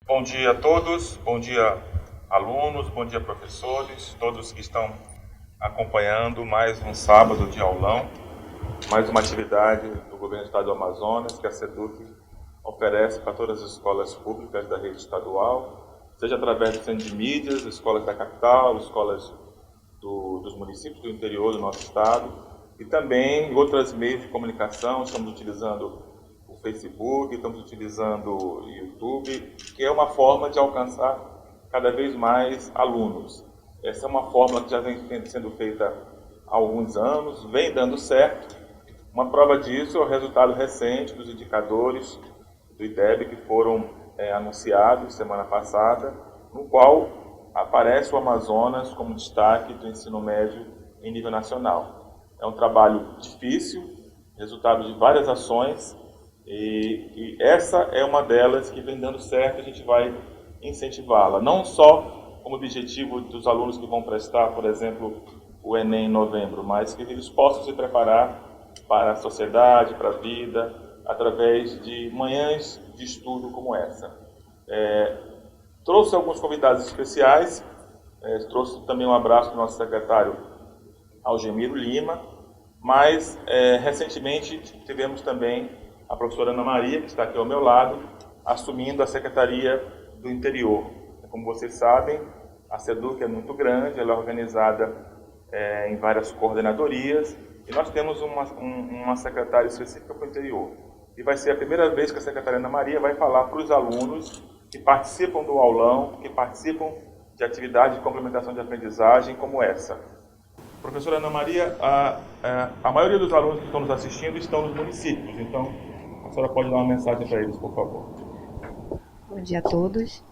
Bom dia a todos, bom dia alunos, bom dia professores, todos que estão acompanhando mais um sábado de aulão, mais uma atividade do Governo do Estado do Amazonas que a SEDUC oferece para todas as escolas públicas da rede estadual, seja através do centro de mídias, escolas da capital, escolas dos municípios do interior do nosso estado e também outros meios de comunicação. Estamos utilizando o Facebook, estamos utilizando o YouTube, que é uma forma de alcançar cada vez mais alunos. Essa é uma fórmula que já vem sendo feita há alguns anos, vem dando certo. Uma prova disso é o resultado recente dos indicadores do IDEB que foram anunciados semana passada, no qual aparece o Amazonas como destaque do ensino médio em nível nacional. É um trabalho difícil, resultado de várias ações, e essa é uma delas que vem dando certo. A gente vai incentivá-la, não só como objetivo dos alunos que vão prestar, por exemplo, o Enem em novembro, mas que eles possam se preparar para a sociedade, para a vida, através de manhãs de estudo como essa. Trouxe alguns convidados especiais, trouxe também um abraço do nosso secretário Algemiro Lima, mas recentemente tivemos também a professora Ana Maria, que está aqui ao meu lado, assumindo a Secretaria do Interior. Como vocês sabem, a SEDUC é muito grande, ela é organizada em várias coordenadorias, e nós temos uma secretária específica para o interior. E vai ser a primeira vez que a secretária Ana Maria vai falar para os alunos que participam do aulão, que participam de atividades de complementação de aprendizagem como essa. Professora Ana Maria, a maioria dos alunos que estão nos assistindo estão nos municípios, então a senhora pode dar uma mensagem para eles, por favor. Bom dia a todos.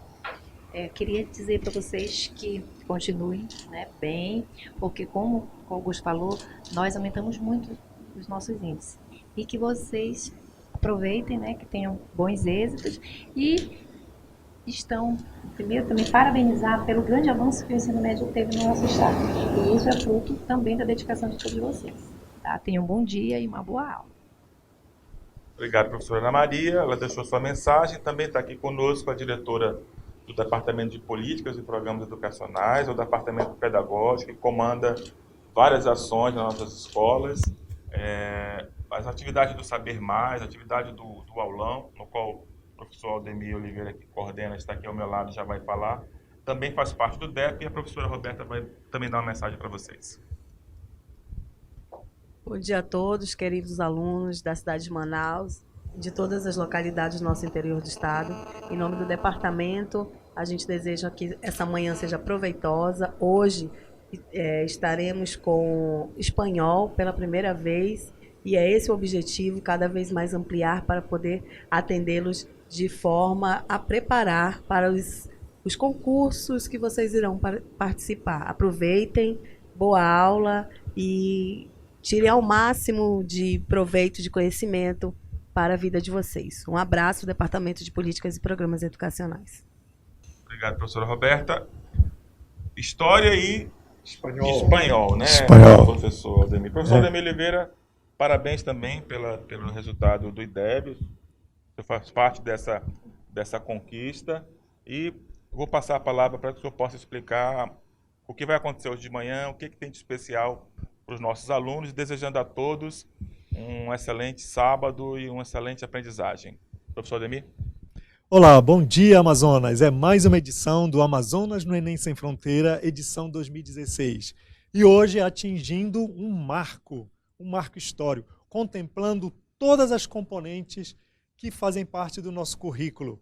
Queria dizer para vocês que continuem, né, bem, porque como o Augusto falou, nós aumentamos muito os nossos índices. E que vocês aproveitem, né, que tenham bons êxitos e primeiro também parabenizar pelo grande avanço que o ensino médio teve no nosso estado. E isso é fruto também da dedicação de todos vocês. Tá? Tenham um bom dia e uma boa aula. Obrigado, professora Ana Maria. Ela deixou sua mensagem. Também está aqui conosco a diretora do Departamento de Políticas e Programas Educacionais, o Departamento Pedagógico, que comanda várias ações nas nossas escolas. As atividades do Saber Mais, a atividade do aulão, no qual o professor Aldemir Oliveira, que coordena, está aqui ao meu lado, já vai falar. Também faz parte do DEP, e a professora Roberta vai também dar uma mensagem para vocês. Bom dia a todos, queridos alunos da cidade de Manaus, de todas as localidades do nosso interior do estado. Em nome do departamento, a gente deseja que essa manhã seja proveitosa. Hoje estaremos com espanhol pela primeira vez, e é esse o objetivo, cada vez mais ampliar para poder atendê-los de forma a preparar para os concursos que vocês irão participar. Aproveitem, boa aula e tirem ao máximo de proveito, de conhecimento para a vida de vocês. Um abraço, Departamento de Políticas e Programas Educacionais. Obrigado, professora Roberta. História e Espanhol, né, Espanhol. professor Aldemir. Professor Aldemir Oliveira, parabéns também pelo resultado do IDEB. Você faz parte dessa conquista. E vou passar a palavra para que o senhor possa explicar o que vai acontecer hoje de manhã, o que tem de especial para os nossos alunos, desejando a todos um excelente sábado e uma excelente aprendizagem. Professor Aldemir? Olá, bom dia, Amazonas. É mais uma edição do Amazonas no Enem Sem Fronteira, edição 2016. E hoje atingindo um marco histórico, contemplando todas as componentes que fazem parte do nosso currículo,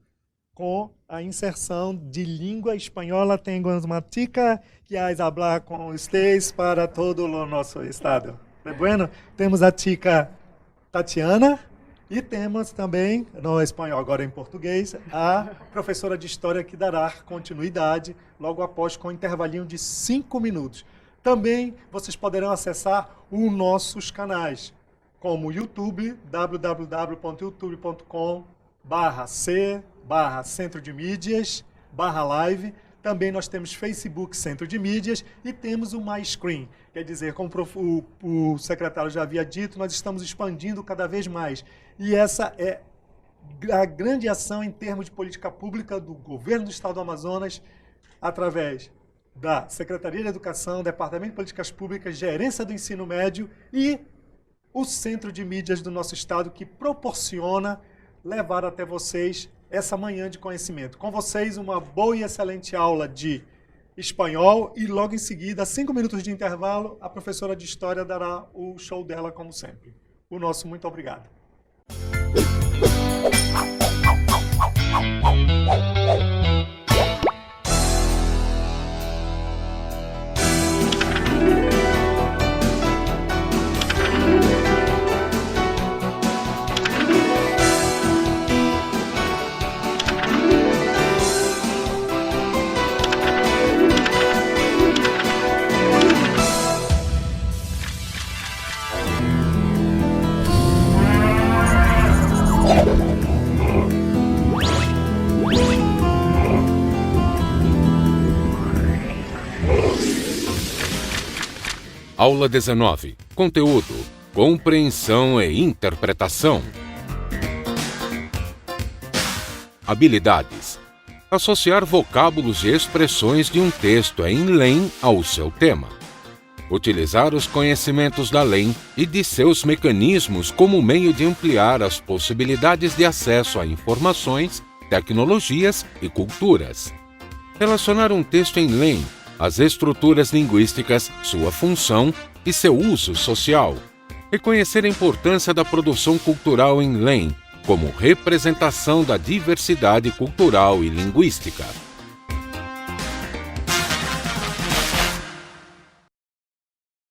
com a inserção de língua espanhola. Tenho gramática que has hablar com vocês para todo o nosso estado. É bueno? Temos a tica Tatiana e temos também, no espanhol, agora em português, a professora de História que dará continuidade logo após, com um intervalinho de 5 minutos. Também vocês poderão acessar os nossos canais, como o YouTube, www.youtube.com/c/Centro de Mídias /live. Também nós temos Facebook Centro de Mídias e temos o MyScreen. Quer dizer, como o secretário já havia dito, nós estamos expandindo cada vez mais. E essa é a grande ação em termos de política pública do governo do Estado do Amazonas, através da Secretaria de Educação, Departamento de Políticas Públicas, Gerência do Ensino Médio e o Centro de Mídias do nosso Estado, que proporciona levar até vocês essa manhã de conhecimento. Com vocês, uma boa e excelente aula de espanhol e logo em seguida, 5 minutos de intervalo, a professora de História dará o show dela como sempre. O nosso muito obrigado. Aula 19. Conteúdo: compreensão e interpretação. Habilidades: associar vocábulos e expressões de um texto em LEM ao seu tema. Utilizar os conhecimentos da LEM e de seus mecanismos como meio de ampliar as possibilidades de acesso a informações, tecnologias e culturas. Relacionar um texto em LEM as estruturas linguísticas, sua função e seu uso social. Reconhecer a importância da produção cultural em LEM como representação da diversidade cultural e linguística.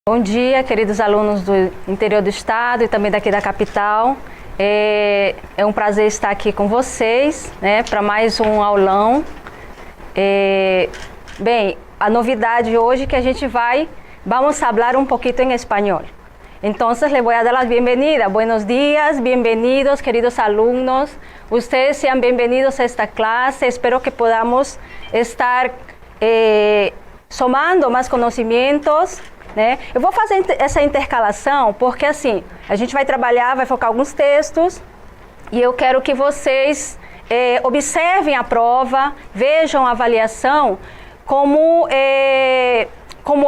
Bom dia, queridos alunos do interior do estado e também daqui da capital. É um prazer estar aqui com vocês, né, para mais um aulão. Bem, a novidade hoje é que a gente vamos hablar un poquito en español. Entonces les voy a dar la bienvenida. Buenos días, bienvenidos queridos alumnos. Ustedes sean bienvenidos a esta clase. Espero que podamos estar somando mais conhecimentos, né? Eu vou fazer essa intercalação porque assim, a gente vai trabalhar, vai focar alguns textos e eu quero que vocês observem a prova, vejam a avaliação como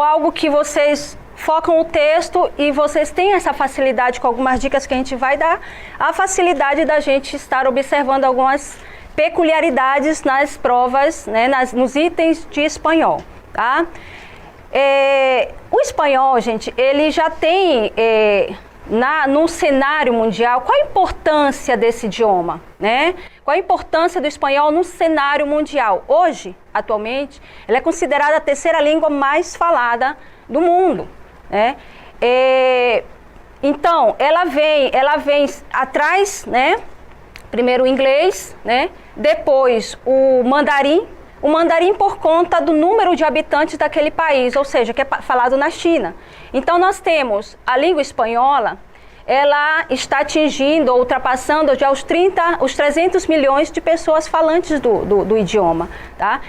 algo que vocês focam o texto e vocês têm essa facilidade com algumas dicas que a gente vai dar, a facilidade da gente estar observando algumas peculiaridades nas provas, né, nos itens de espanhol, tá? O espanhol, gente, ele já tem no cenário mundial, qual a importância desse idioma, né? Qual a importância do espanhol no cenário mundial? Hoje, atualmente, ela é considerada a terceira língua mais falada do mundo, né? Então, ela vem atrás, né? Primeiro o inglês, né? Depois o mandarim por conta do número de habitantes daquele país, ou seja, que é falado na China. Então nós temos a língua espanhola, ela está atingindo, ultrapassando já os 300 milhões de pessoas falantes do idioma, tá?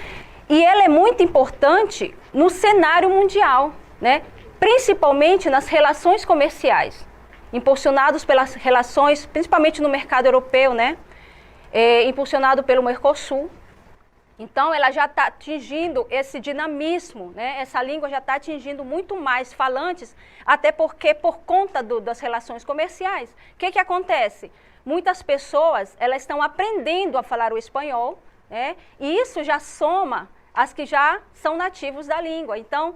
E ela é muito importante no cenário mundial, né? Principalmente nas relações comerciais, impulsionados pelas relações, principalmente no mercado europeu, né? Impulsionado pelo Mercosul. Então, ela já está atingindo esse dinamismo, né? Essa língua já está atingindo muito mais falantes, até porque, por conta das relações comerciais, o que acontece? Muitas pessoas, elas estão aprendendo a falar o espanhol, né? E isso já soma as que já são nativos da língua. Então,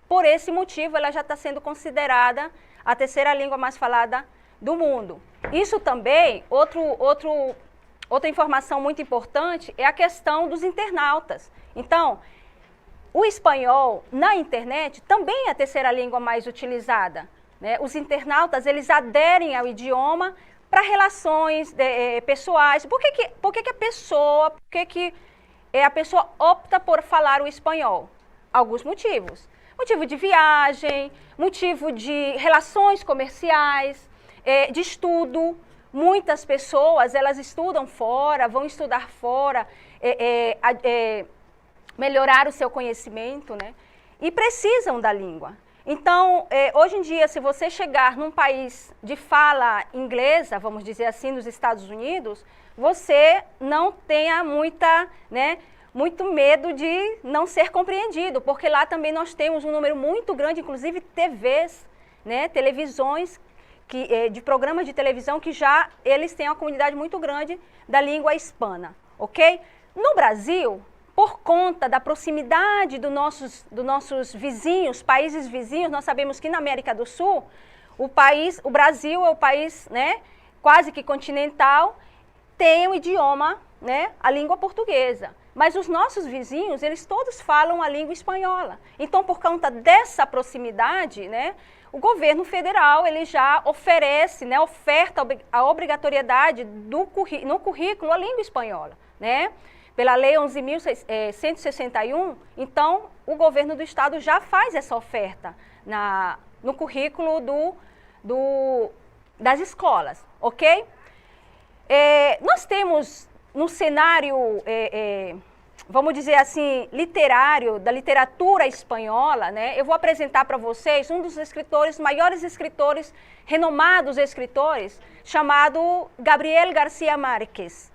por esse motivo, ela já está sendo considerada a terceira língua mais falada do mundo. Isso também, outra informação muito importante é a questão dos internautas. Então, o espanhol na internet também é a terceira língua mais utilizada, né? Os internautas, eles aderem ao idioma para relações pessoais. Por que a pessoa opta por falar o espanhol? Alguns motivos. Motivo de viagem, motivo de relações comerciais, de estudo. Muitas pessoas, elas estudam fora, vão estudar fora, melhorar o seu conhecimento, né? E precisam da língua. Então, hoje em dia, se você chegar num país de fala inglesa, vamos dizer assim, nos Estados Unidos, você não tenha muito medo de não ser compreendido, porque lá também nós temos um número muito grande, inclusive TVs, televisões, de programas de televisão que já eles têm uma comunidade muito grande da língua hispana, ok? No Brasil, por conta da proximidade dos nossos vizinhos, países vizinhos, nós sabemos que na América do Sul, o Brasil é o país, quase que continental, tem o idioma, a língua portuguesa. Mas os nossos vizinhos, eles todos falam a língua espanhola. Então, por conta dessa proximidade, o governo federal ele já oferece, oferta a obrigatoriedade no currículo a língua espanhola, Pela Lei 11.161, então o governo do estado já faz essa oferta no currículo das escolas, ok? Nós temos no cenário, vamos dizer assim, literário, da literatura espanhola, eu vou apresentar para vocês um dos maiores escritores, renomados escritores, chamado Gabriel García Márquez,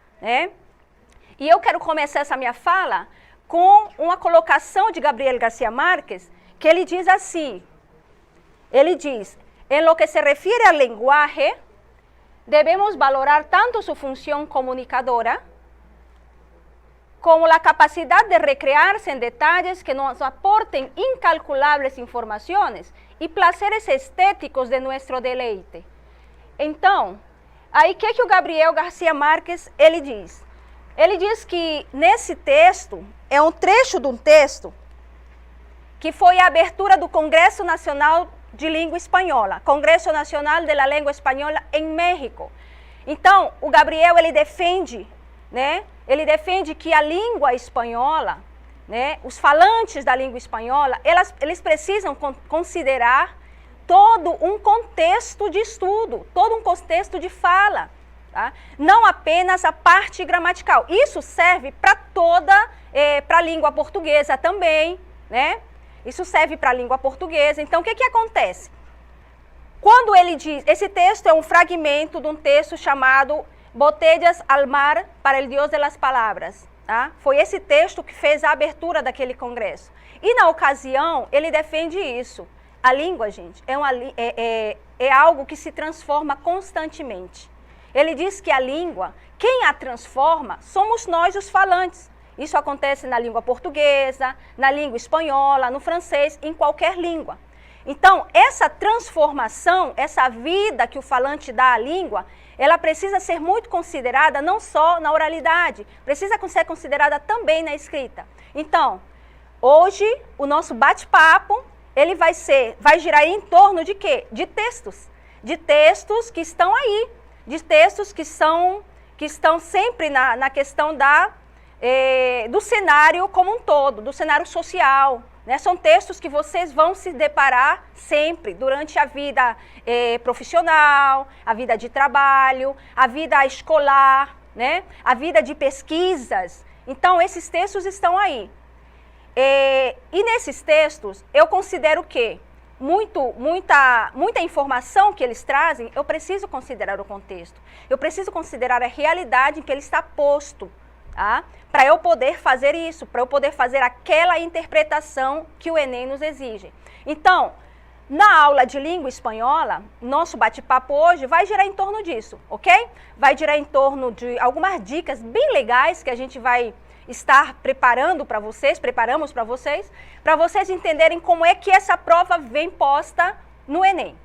E eu quero começar essa minha fala com uma colocação de Gabriel García Márquez, que ele diz assim, en lo que se refiere al lenguaje, debemos valorar tanto su función comunicadora como la capacidad de recrearse en detalles que nos aporten incalculables informaciones y placeres estéticos de nuestro deleite. Então, aí que o Gabriel García Márquez, ele diz? Ele diz que nesse texto, é um trecho de um texto que foi a abertura do Congresso Nacional de Língua Espanhola, Congresso Nacional de la Lengua Espanhola em México. Então, o Gabriel, ele defende, ele defende que a língua espanhola, os falantes da língua espanhola, eles precisam considerar todo um contexto de estudo, todo um contexto de fala, tá? Não apenas a parte gramatical. Isso serve para para a língua portuguesa também, Isso serve para a língua portuguesa. Então, o que acontece? Quando ele diz... Esse texto é um fragmento de um texto chamado Botellas al mar para el Dios de las Palabras. Tá? Foi esse texto que fez a abertura daquele congresso. E, na ocasião, ele defende isso. A língua, gente, é algo que se transforma constantemente. Ele diz que a língua, quem a transforma, somos nós, os falantes. Isso acontece na língua portuguesa, na língua espanhola, no francês, em qualquer língua. Então, essa transformação, essa vida que o falante dá à língua, ela precisa ser muito considerada não só na oralidade, precisa ser considerada também na escrita. Então, hoje, o nosso bate-papo, ele vai girar em torno de quê? De textos que estão aí, de textos que estão sempre na questão do cenário como um todo, do cenário social. São textos que vocês vão se deparar sempre, durante a vida profissional, a vida de trabalho, a vida escolar, a vida de pesquisas. Então, esses textos estão aí. E nesses textos, eu considero que muita informação que eles trazem, eu preciso considerar o contexto. Eu preciso considerar a realidade em que ele está posto. Tá? Para eu poder fazer isso, para eu poder fazer aquela interpretação que o Enem nos exige. Então, na aula de língua espanhola, nosso bate-papo hoje vai girar em torno disso, ok? Vai girar em torno de algumas dicas bem legais que a gente vai estar preparamos para vocês entenderem como é que essa prova vem posta no Enem,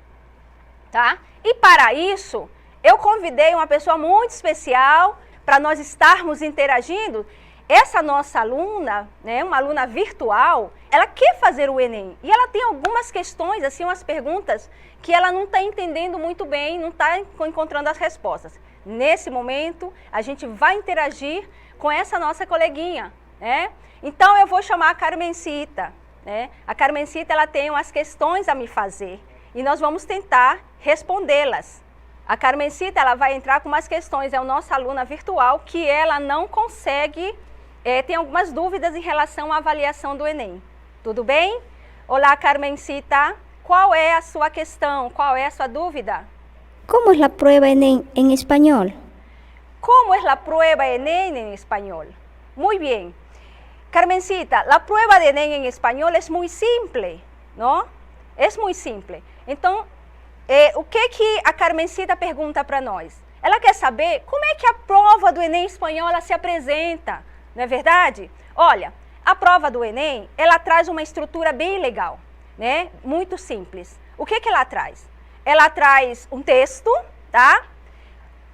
tá? E para isso, eu convidei uma pessoa muito especial para nós estarmos interagindo. Essa nossa aluna, uma aluna virtual, ela quer fazer o Enem. E ela tem algumas questões, assim, umas perguntas que ela não está entendendo muito bem, não está encontrando as respostas. Nesse momento, a gente vai interagir com essa nossa coleguinha, Então, eu vou chamar a Carmencita, A Carmencita, ela tem umas questões a me fazer e nós vamos tentar respondê-las. A Carmencita, ela vai entrar com umas questões, é a nossa aluna virtual, que ela não consegue, tem algumas dúvidas em relação à avaliação do Enem. Tudo bem? Olá, Carmencita, qual é a sua questão? Qual é a sua dúvida? ¿Cómo es la prueba en español? ¿Cómo es la prueba de ENEM en español? Muy bien. Carmencita, la prueba de ENEM en español es muy simple, ¿no? Es muy simple. Então, o que a Carmencita pergunta para nós? Ela quer saber como é que a prova do ENEM espanhol ela se apresenta, não é verdade? Olha, a prova do ENEM, ela traz uma estrutura bem legal, né? Muito simples. O que ela traz? Ela traz um texto, tá?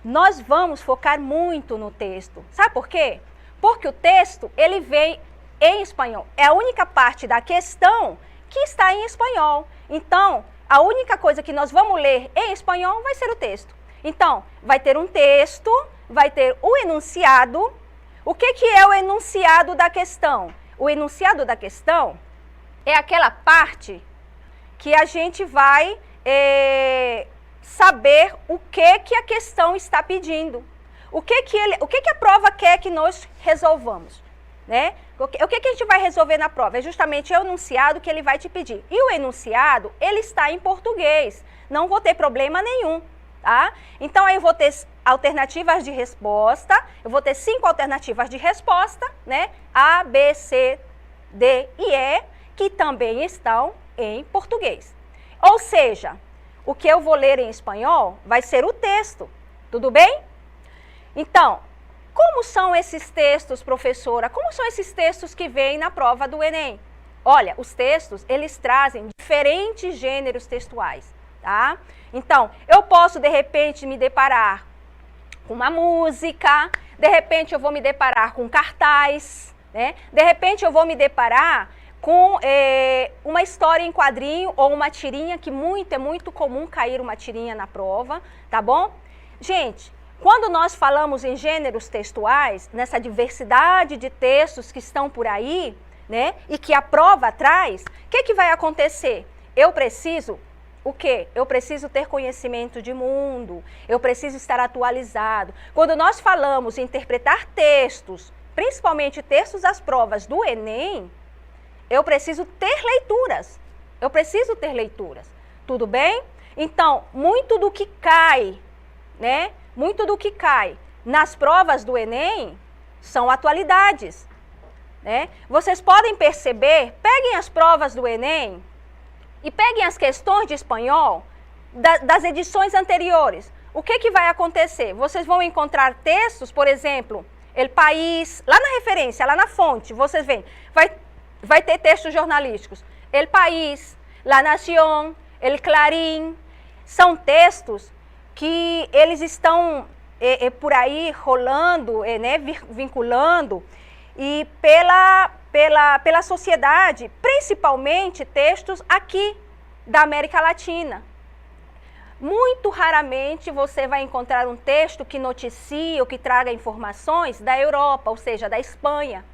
Nós vamos focar muito no texto. Sabe por quê? Porque o texto, ele vem em espanhol. É a única parte da questão que está em espanhol. Então, a única coisa que nós vamos ler em espanhol vai ser o texto. Então, vai ter um texto, vai ter o enunciado. O que é o enunciado da questão? O enunciado da questão é aquela parte que a gente vai saber o que a questão está pedindo. O que a prova quer que nós resolvamos, né? O que a gente vai resolver na prova? É justamente o enunciado que ele vai te pedir. E o enunciado, ele está em português. Não vou ter problema nenhum, tá? Então, aí eu vou ter alternativas de resposta. Eu vou ter 5 alternativas de resposta, né? A, B, C, D e E, que também estão em português. Ou seja, o que eu vou ler em espanhol vai ser o texto, tudo bem? Então, como são esses textos, professora? Como são esses textos que vêm na prova do ENEM? Olha, os textos, eles trazem diferentes gêneros textuais, tá? Então, eu posso, de repente, me deparar com uma música, de repente eu vou me deparar com cartaz, né? De repente eu vou me deparar com uma história em quadrinho ou uma tirinha, que é muito comum cair uma tirinha na prova, tá bom? Gente, quando nós falamos em gêneros textuais, nessa diversidade de textos que estão por aí, né, e que a prova traz, o que vai acontecer? Eu preciso, o quê? Eu preciso ter conhecimento de mundo, eu preciso estar atualizado. Quando nós falamos em interpretar textos, principalmente textos das provas do ENEM, eu preciso ter leituras, tudo bem? Então, muito do que cai, né? Muito do que cai nas provas do ENEM são atualidades, né? Vocês podem perceber, peguem as provas do ENEM e peguem as questões de espanhol das edições anteriores. O que vai acontecer? Vocês vão encontrar textos, por exemplo, El País, lá na referência, lá na fonte, vocês veem, vai ter textos jornalísticos. El País, La Nación, El Clarín, são textos que eles estão por aí rolando, né, vinculando, e pela sociedade, principalmente textos aqui da América Latina. Muito raramente você vai encontrar um texto que noticie ou que traga informações da Europa, ou seja, da Espanha.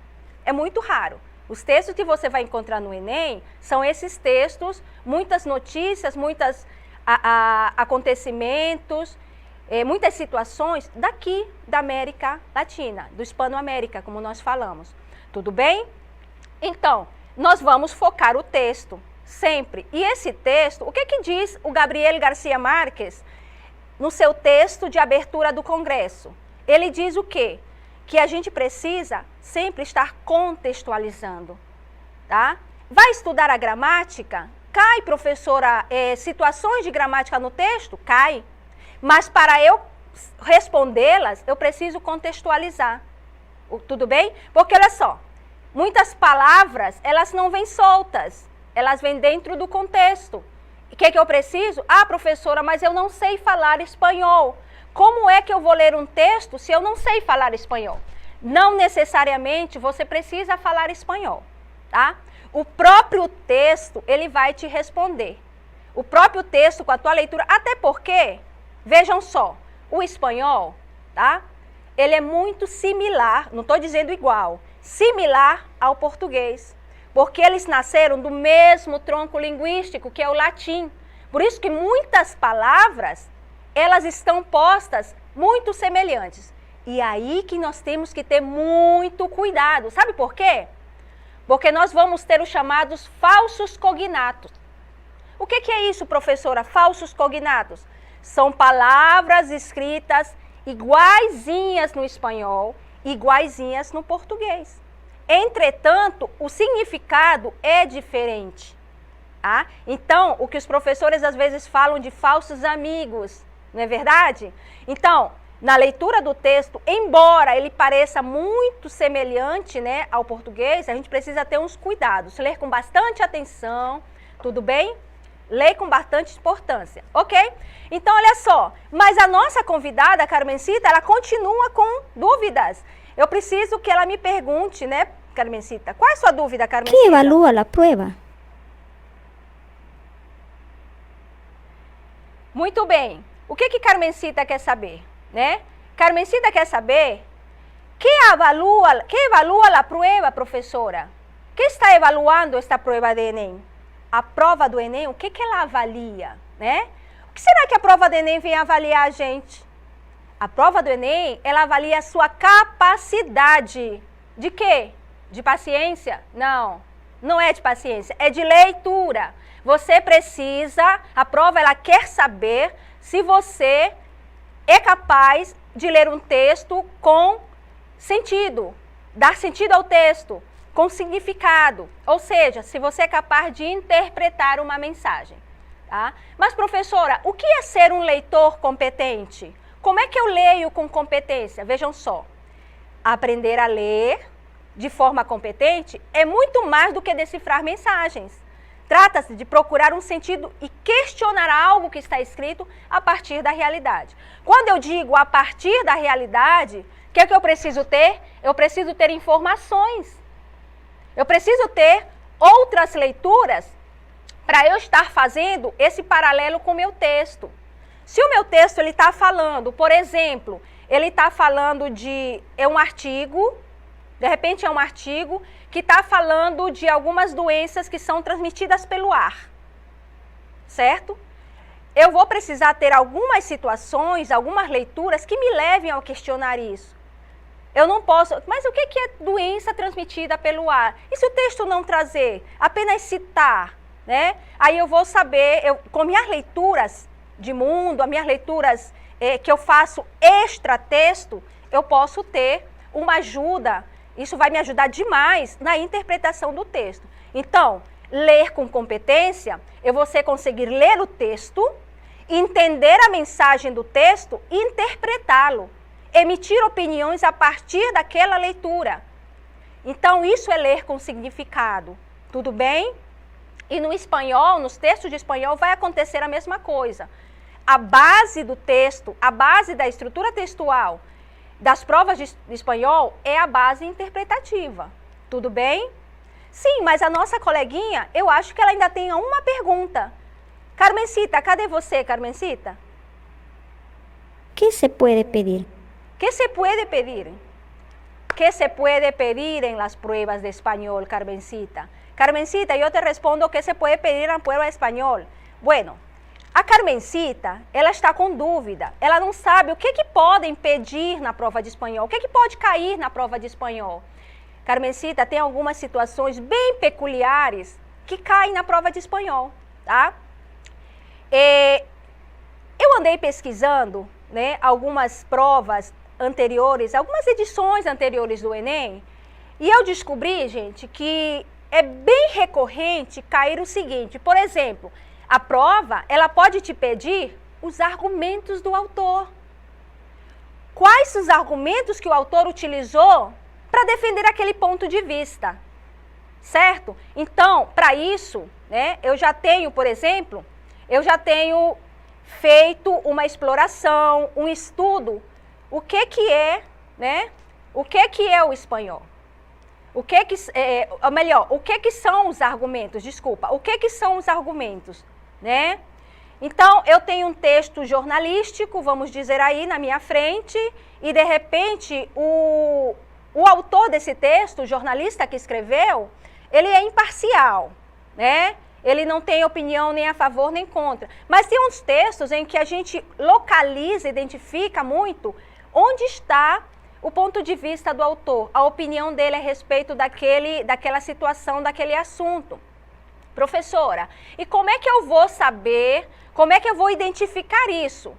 É muito raro. Os textos que você vai encontrar no ENEM são esses textos, muitas notícias, muitos acontecimentos, muitas situações daqui da América Latina, do Hispanoamérica, como nós falamos. Tudo bem? Então, nós vamos focar o texto, sempre. E esse texto, o que diz o Gabriel Garcia Marques no seu texto de abertura do Congresso? Ele diz o quê? Que a gente precisa sempre estar contextualizando, tá? Vai estudar a gramática? Cai, professora, situações de gramática no texto? Cai. Mas para eu respondê-las, eu preciso contextualizar. Tudo bem? Porque, olha só, muitas palavras, elas não vêm soltas, elas vêm dentro do contexto. O que eu preciso? Ah, professora, mas eu não sei falar espanhol. Como é que eu vou ler um texto se eu não sei falar espanhol? Não necessariamente você precisa falar espanhol, tá? O próprio texto, ele vai te responder. O próprio texto com a tua leitura, até porque, vejam só, o espanhol, tá? Ele é muito similar, não estou dizendo igual, similar ao português. Porque eles nasceram do mesmo tronco linguístico, que é o latim. Por isso que muitas palavras, elas estão postas muito semelhantes. E aí que nós temos que ter muito cuidado. Sabe por quê? Porque nós vamos ter os chamados falsos cognatos. O que é isso, professora? Falsos cognatos. São palavras escritas iguaizinhas no espanhol, iguaizinhas no português. Entretanto, o significado é diferente. Tá? Então, o que os professores às vezes falam de falsos amigos, não é verdade? Então, na leitura do texto, embora ele pareça muito semelhante, né, ao português, a gente precisa ter uns cuidados, ler com bastante atenção, tudo bem? Ler com bastante importância, ok? Então, olha só, mas a nossa convidada, a Carmencita, ela continua com dúvidas. Eu preciso que ela me pergunte, né, Carmencita? Qual é a sua dúvida, Carmencita? ¿Qué evalúa la prueba? Muito bem. O que Carmencita quer saber, né? Carmencita quer saber que evalúa a prova, professora? Que está evaluando esta prova de Enem? A prova do Enem, o que ela avalia, né? O que será que a prova do Enem vem avaliar a gente? A prova do Enem, ela avalia a sua capacidade. De quê? De paciência? Não, não é de paciência, é de leitura. Você precisa, a prova ela quer saber se você é capaz de ler um texto com sentido, dar sentido ao texto, com significado. Ou seja, se você é capaz de interpretar uma mensagem. Tá? Mas, professora, o que é ser um leitor competente? Como é que eu leio com competência? Vejam só, aprender a ler de forma competente é muito mais do que decifrar mensagens. Trata-se de procurar um sentido e questionar algo que está escrito a partir da realidade. Quando eu digo a partir da realidade, o que é que eu preciso ter? Eu preciso ter informações. Eu preciso ter outras leituras para eu estar fazendo esse paralelo com o meu texto. Se o meu texto ele está falando, por exemplo, ele está falando de um artigo, de repente é um artigo que está falando de algumas doenças que são transmitidas pelo ar, certo? Eu vou precisar ter algumas situações, algumas leituras que me levem a questionar isso. Eu não posso, mas o que é doença transmitida pelo ar? E se o texto não trazer, apenas citar, né? Aí eu vou saber, com minhas leituras de mundo, as minhas leituras que eu faço extra texto, eu posso ter uma ajuda. Isso vai me ajudar demais na interpretação do texto. Então, ler com competência é você conseguir ler o texto, entender a mensagem do texto e interpretá-lo. Emitir opiniões a partir daquela leitura. Então, isso é ler com significado. Tudo bem? E no espanhol, nos textos de espanhol, vai acontecer a mesma coisa. A base do texto, a base da estrutura textual das provas de espanhol é a base interpretativa. Tudo bem? Sim, mas a nossa coleguinha, eu acho que ela ainda tem uma pergunta. Carmencita, cadê você, Carmencita? ¿Qué se puede pedir? ¿Qué se puede pedir? ¿Qué se puede pedir en las pruebas de español, Carmencita? Carmencita, yo te respondo ¿qué se puede pedir en la prueba de español? Bueno, a Carmencita, ela está com dúvida. Ela não sabe o que podem pedir na prova de espanhol, o que pode cair na prova de espanhol. Carmencita, tem algumas situações bem peculiares que caem na prova de espanhol, tá? Eu andei pesquisando, né, algumas provas anteriores, algumas edições anteriores do Enem, e eu descobri, gente, que é bem recorrente cair o seguinte, por exemplo, a prova, ela pode te pedir os argumentos do autor. Quais os argumentos que o autor utilizou para defender aquele ponto de vista, certo? Então, para isso, né, eu já tenho, por exemplo, feito uma exploração, um estudo, o que é, né? O que é o espanhol? O que são os argumentos? Desculpa, o que são os argumentos, né? Então, eu tenho um texto jornalístico, vamos dizer aí, na minha frente, e de repente o autor desse texto, o jornalista que escreveu, ele é imparcial, né? Ele não tem opinião nem a favor nem contra. Mas tem uns textos em que a gente localiza, identifica muito onde está o ponto de vista do autor, a opinião dele a respeito daquela situação, daquele assunto. Professora, e como é que eu vou saber, como é que eu vou identificar isso?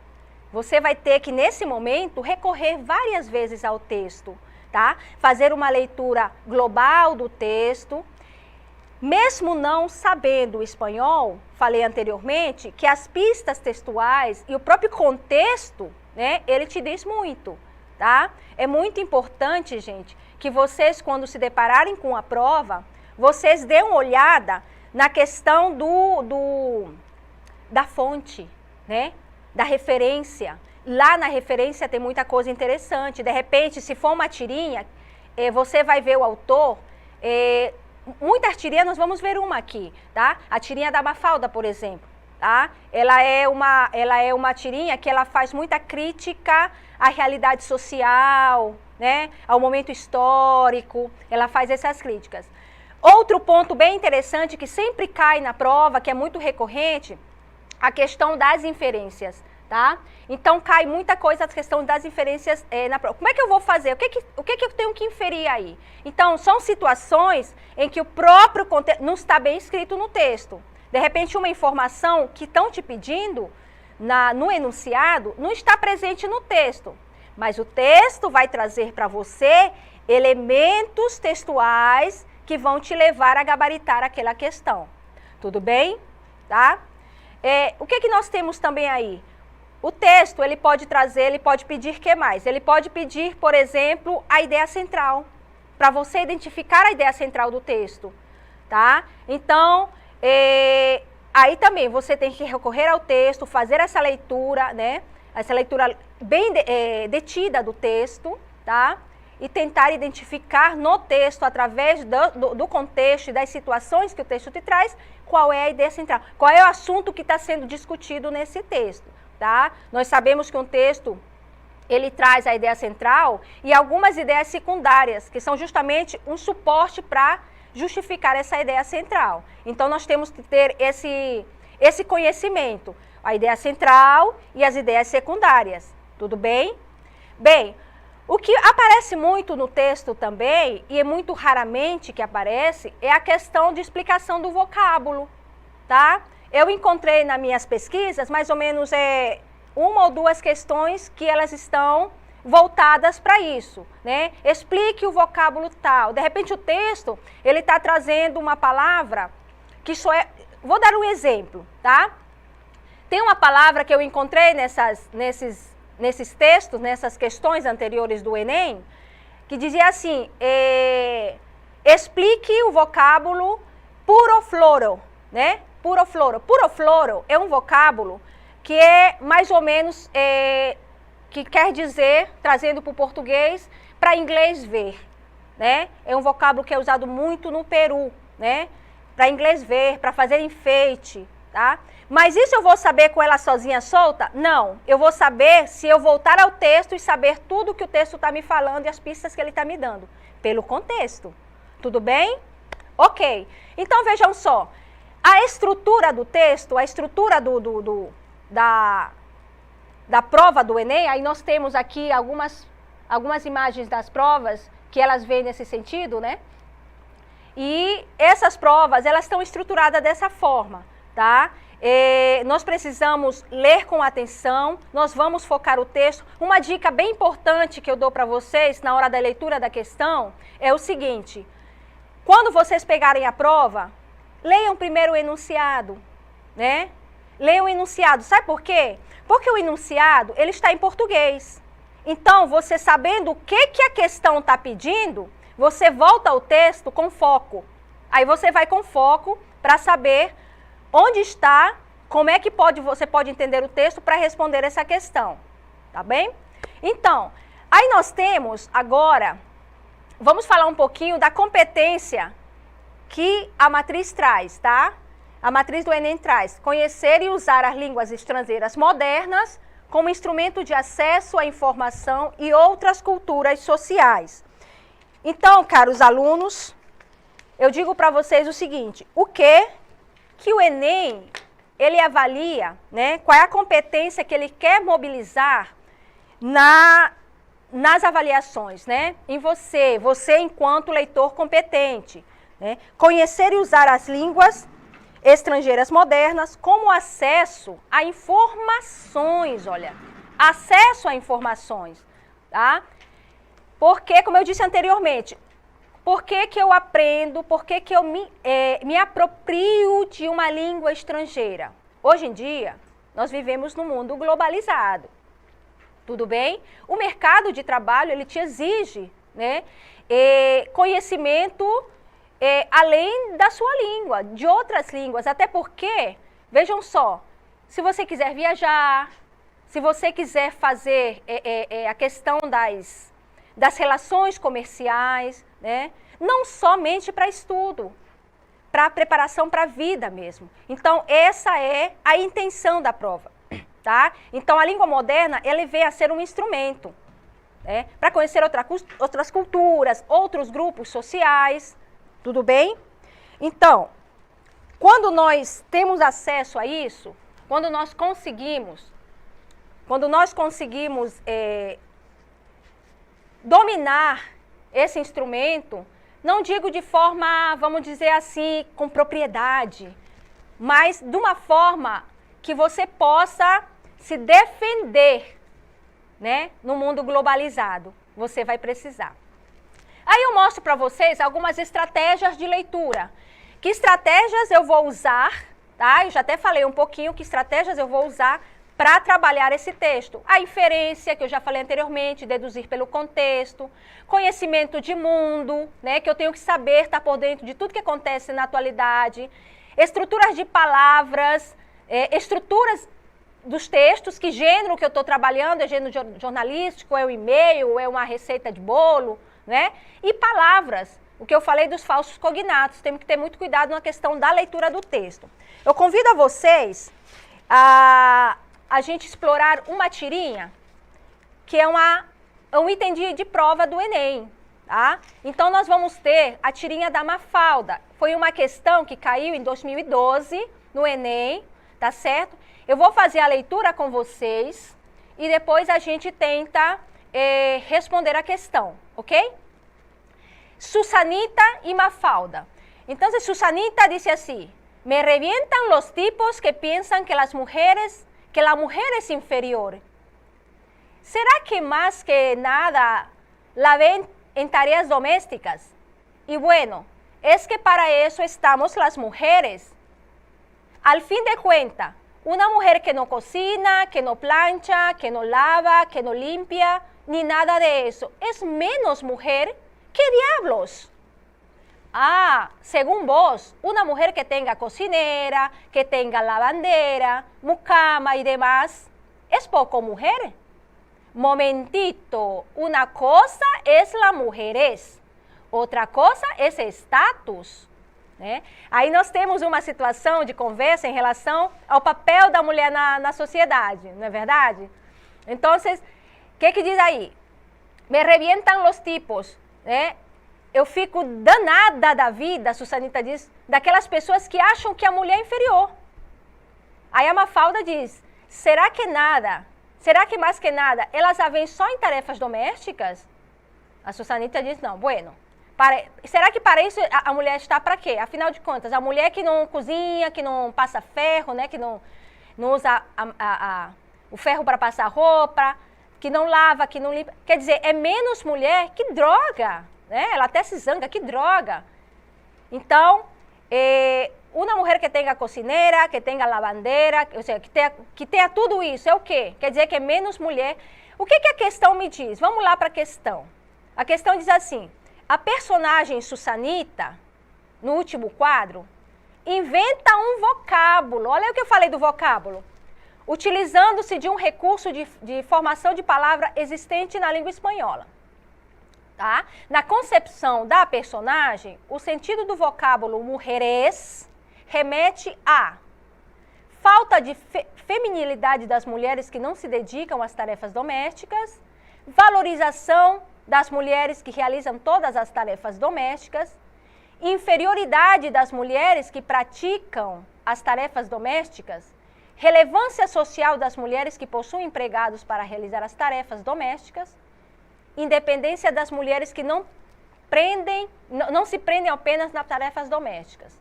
Você vai ter que, nesse momento, recorrer várias vezes ao texto, tá? Fazer uma leitura global do texto. Mesmo não sabendo o espanhol, falei anteriormente, que as pistas textuais e o próprio contexto, né, ele te diz muito, tá? É muito importante, gente, que vocês, quando se depararem com a prova, vocês dêem uma olhada na questão da fonte, né? Da referência. Lá na referência tem muita coisa interessante. De repente, se for uma tirinha, você vai ver o autor. Muitas tirinhas, nós vamos ver uma aqui, tá? A tirinha da Mafalda, por exemplo, tá? Ela é uma tirinha que ela faz muita crítica à realidade social, né? Ao momento histórico, ela faz essas críticas. Outro ponto bem interessante que sempre cai na prova, que é muito recorrente, a questão das inferências, tá? Então, cai muita coisa a questão das inferências na prova. Como é que eu vou fazer? O que eu tenho que inferir aí? Então, são situações em que o próprio contexto não está bem escrito no texto. De repente, uma informação que estão te pedindo no enunciado não está presente no texto. Mas o texto vai trazer para você elementos textuais que vão te levar a gabaritar aquela questão. Tudo bem? Tá? O que nós temos também aí? O texto, ele pode trazer, ele pode pedir o que mais? Ele pode pedir, por exemplo, a ideia central, para você identificar a ideia central do texto, tá? Então, aí também você tem que recorrer ao texto, fazer essa leitura, né? Essa leitura bem detida do texto, tá? E tentar identificar no texto, através do contexto e das situações que o texto te traz, qual é a ideia central, qual é o assunto que está sendo discutido nesse texto, tá? Nós sabemos que um texto, ele traz a ideia central e algumas ideias secundárias, que são justamente um suporte para justificar essa ideia central. Então, nós temos que ter esse conhecimento, a ideia central e as ideias secundárias, tudo bem? Bem, o que aparece muito no texto também, e é muito raramente que aparece, é a questão de explicação do vocábulo, tá? Eu encontrei nas minhas pesquisas mais ou menos uma ou duas questões que elas estão voltadas para isso, né? Explique o vocábulo tal. De repente o texto, ele está trazendo uma palavra que só é... Vou dar um exemplo, tá? Tem uma palavra que eu encontrei nesses textos, nessas questões anteriores do Enem, que dizia assim, explique o vocábulo purofloro, né? Purofloro. Purofloro é um vocábulo que é mais ou menos, que quer dizer, trazendo para o português, para inglês ver, né? É um vocábulo que é usado muito no Peru, né? Para inglês ver, para fazer enfeite, tá? Mas isso eu vou saber com ela sozinha solta? Não. Eu vou saber se eu voltar ao texto e saber tudo que o texto está me falando e as pistas que ele está me dando. Pelo contexto. Tudo bem? Ok. Então, vejam só. A estrutura do texto, a estrutura da prova do Enem, aí nós temos aqui algumas imagens das provas que elas vêm nesse sentido, né? E essas provas, elas estão estruturadas dessa forma, tá? Nós precisamos ler com atenção, nós vamos focar o texto. Uma dica bem importante que eu dou para vocês na hora da leitura da questão é o seguinte: quando vocês pegarem a prova, leiam primeiro o enunciado, né? Leiam o enunciado. Sabe por quê? Porque o enunciado, ele está em português. Então, você sabendo o que a questão está pedindo, você volta ao texto com foco. Aí você vai com foco para saber onde está, como é que você pode entender o texto para responder essa questão, tá bem? Então, aí nós temos agora, vamos falar um pouquinho da competência que a matriz traz, tá? A matriz do Enem traz: conhecer e usar as línguas estrangeiras modernas como instrumento de acesso à informação e outras culturas sociais. Então, caros alunos, eu digo para vocês o seguinte: o que o Enem, ele avalia, né? Qual é a competência que ele quer mobilizar nas avaliações, né? Em você enquanto leitor competente, né? Conhecer e usar as línguas estrangeiras modernas, como acesso a informações, olha, acesso a informações, tá? Porque, como eu disse anteriormente, por que que eu aprendo, por que que eu me aproprio de uma língua estrangeira? Hoje em dia, nós vivemos num mundo globalizado, tudo bem? O mercado de trabalho, ele te exige, né, conhecimento além da sua língua, de outras línguas, até porque, vejam só, se você quiser viajar, se você quiser fazer a questão das relações comerciais, né, não somente para estudo, para preparação para a vida mesmo. Então, essa é a intenção da prova, tá? Então, a língua moderna, ela veio a ser um instrumento, né, para conhecer outras culturas, outros grupos sociais, tudo bem? Então, quando nós temos acesso a isso, quando nós conseguimos dominar esse instrumento, não digo de forma, vamos dizer assim, com propriedade, mas de uma forma que você possa se defender, né, no mundo globalizado, você vai precisar. Aí eu mostro para vocês algumas estratégias de leitura. Que estratégias eu vou usar, tá? Eu já até falei um pouquinho que estratégias eu vou usar para trabalhar esse texto. A inferência, que eu já falei anteriormente, deduzir pelo contexto, conhecimento de mundo, né, que eu tenho que saber, estar por dentro de tudo que acontece na atualidade, estruturas de palavras, estruturas dos textos, que gênero que eu estou trabalhando, é gênero jornalístico, é um e-mail, é uma receita de bolo, né? E palavras, o que eu falei dos falsos cognatos, temos que ter muito cuidado na questão da leitura do texto. Eu convido a vocês a gente explorar uma tirinha, que é um item de prova do Enem, tá? Então, nós vamos ter a tirinha da Mafalda. Foi uma questão que caiu em 2012 no Enem, tá certo? Eu vou fazer a leitura com vocês e depois a gente tenta responder a questão, ok? Susanita y Mafalda. Entonces, Susanita dice así: me revientan los tipos que piensan que la mujer es inferior. ¿Será que más que nada la ven en tareas domésticas? Y bueno, es que para eso estamos las mujeres. Al fin de cuentas, una mujer que no cocina, que no plancha, que no lava, que no limpia, ni nada de eso, es menos mujer. ¿Qué diablos? Ah, según vos, una mujer que tenga cocinera, que tenga lavandera, mucama y demás, ¿es poco mujer? Momentito, una cosa es la mujerez, outra coisa é esse status, né? Aí nós temos uma situação de conversa em relação ao papel da mulher na sociedade, não é verdade? Então, o que diz aí? Me revientan los tipos, né? Eu fico danada da vida, a Susanita diz, daquelas pessoas que acham que a mulher é inferior. Aí a Mafalda diz, será que mais que nada, elas a veem só em tarefas domésticas? A Susanita diz, não, bueno, será que para isso a mulher está para quê? Afinal de contas, a mulher que não cozinha, que não passa ferro, né, que não usa o ferro para passar roupa, que não lava, que não limpa, quer dizer, é menos mulher, que droga, né? Ela até se zanga, que droga. Então, uma mulher que tenha cozinheira, que tenha lavandeira, ou seja, que tenha tudo isso, é o quê? Quer dizer que é menos mulher. O que a questão me diz? Vamos lá para a questão. A questão diz assim, a personagem Susanita, no último quadro, inventa um vocábulo. Olha o que eu falei do vocábulo. Utilizando-se de um recurso de formação de palavra existente na língua espanhola. Tá? Na concepção da personagem, o sentido do vocábulo mujeres remete a falta de feminilidade das mulheres que não se dedicam às tarefas domésticas, valorização das mulheres que realizam todas as tarefas domésticas, inferioridade das mulheres que praticam as tarefas domésticas, relevância social das mulheres que possuem empregados para realizar as tarefas domésticas, independência das mulheres que não se prendem apenas nas tarefas domésticas.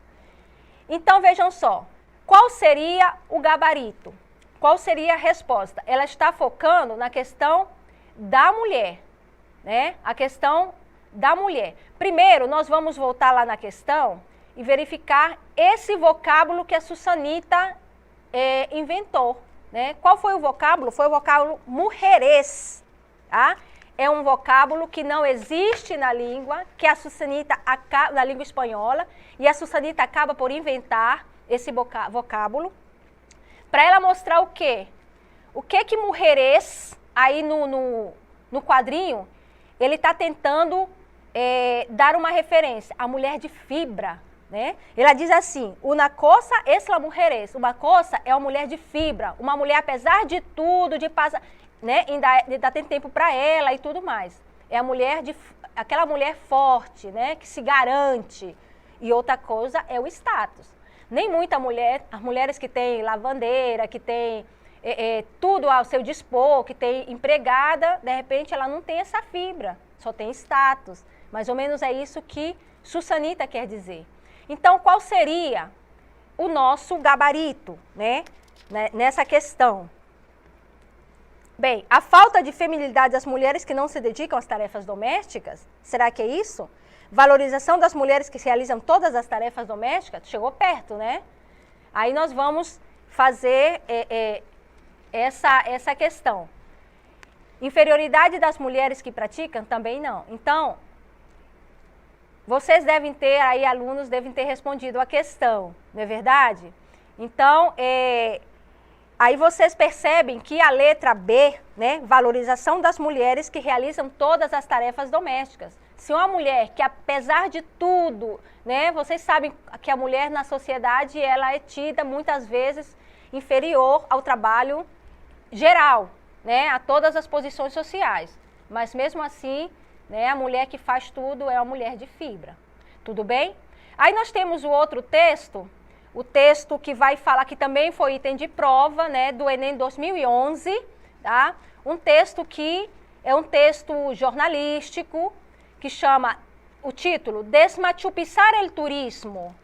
Então, vejam só, qual seria o gabarito? Qual seria a resposta? Ela está focando na questão da mulher, né? A questão da mulher. Primeiro, nós vamos voltar lá na questão e verificar esse vocábulo que a Susanita inventou, né? Qual foi o vocábulo? Foi o vocábulo mujeres, tá? É um vocábulo que não existe na língua, que a Susanita, na língua espanhola, e a Susanita acaba por inventar esse vocábulo, para ela mostrar o quê? O que mujeres, aí no quadrinho, ele está tentando dar uma referência, a mulher de fibra, né? Ela diz assim, una cosa es la mujeres, uma coisa é uma mulher de fibra, uma mulher apesar de tudo, de passar, né? Ainda tem tempo para ela e tudo mais. É a mulher aquela mulher forte, né? Que se garante. E outra coisa é o status. Nem muita mulher, as mulheres que têm lavandeira, que têm tudo ao seu dispor, que tem empregada, de repente ela não tem essa fibra, só tem status. Mais ou menos é isso que Susanita quer dizer. Então, qual seria o nosso gabarito, né, nessa questão? Bem, a falta de feminilidade das mulheres que não se dedicam às tarefas domésticas, será que é isso? Valorização das mulheres que realizam todas as tarefas domésticas, chegou perto, né? Aí nós vamos fazer essa questão. Inferioridade das mulheres que praticam, também não. Então, vocês devem ter, aí alunos devem ter respondido a questão, não é verdade? Então, aí vocês percebem que a letra B, né, valorização das mulheres que realizam todas as tarefas domésticas. Se uma mulher que, apesar de tudo, né, vocês sabem que a mulher na sociedade ela é tida muitas vezes inferior ao trabalho geral, né, a todas as posições sociais. Mas mesmo assim, né, a mulher que faz tudo é uma mulher de fibra. Tudo bem? Aí nós temos o outro texto, o texto que vai falar, que também foi item de prova, né, do Enem 2011, tá? Um texto que é um texto jornalístico, que chama o título Desmachupizar el turismo.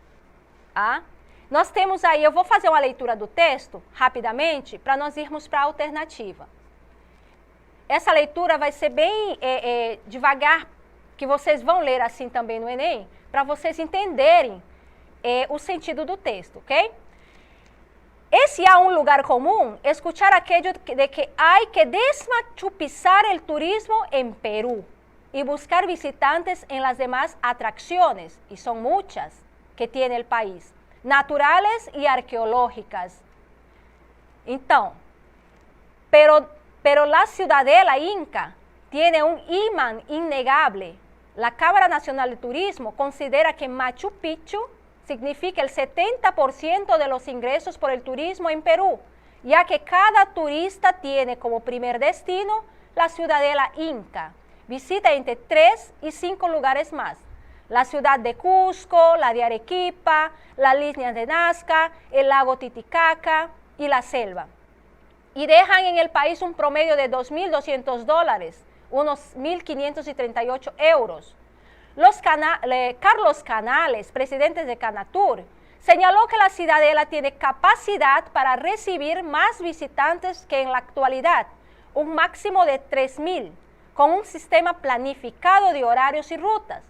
Tá? Nós temos aí, eu vou fazer uma leitura do texto, rapidamente, para nós irmos para a alternativa. Essa leitura vai ser bem devagar, que vocês vão ler assim também no Enem, para vocês entenderem o sentido do texto, ok? Esse é um lugar comum, escuchar aquello de que hay que desmachupizar el turismo en Perú y buscar visitantes en las demás atracciones, y son muchas que tiene el país, naturales y arqueológicas. Então, pero la ciudadela inca tiene un imán innegable. La Cámara Nacional de Turismo considera que Machu Picchu significa el 70% de los ingresos por el turismo en Perú, ya que cada turista tiene como primer destino la ciudadela inca. Visita entre 3 y 5 lugares más. La ciudad de Cusco, la de Arequipa, la línea de Nazca, el lago Titicaca y la selva. Y dejan en el país un promedio de $2.200, unos 1.538 euros. Carlos Canales, presidente de Canatur, señaló que la ciudadela tiene capacidad para recibir más visitantes que en la actualidad, un máximo de 3.000, con un sistema planificado de horarios y rutas,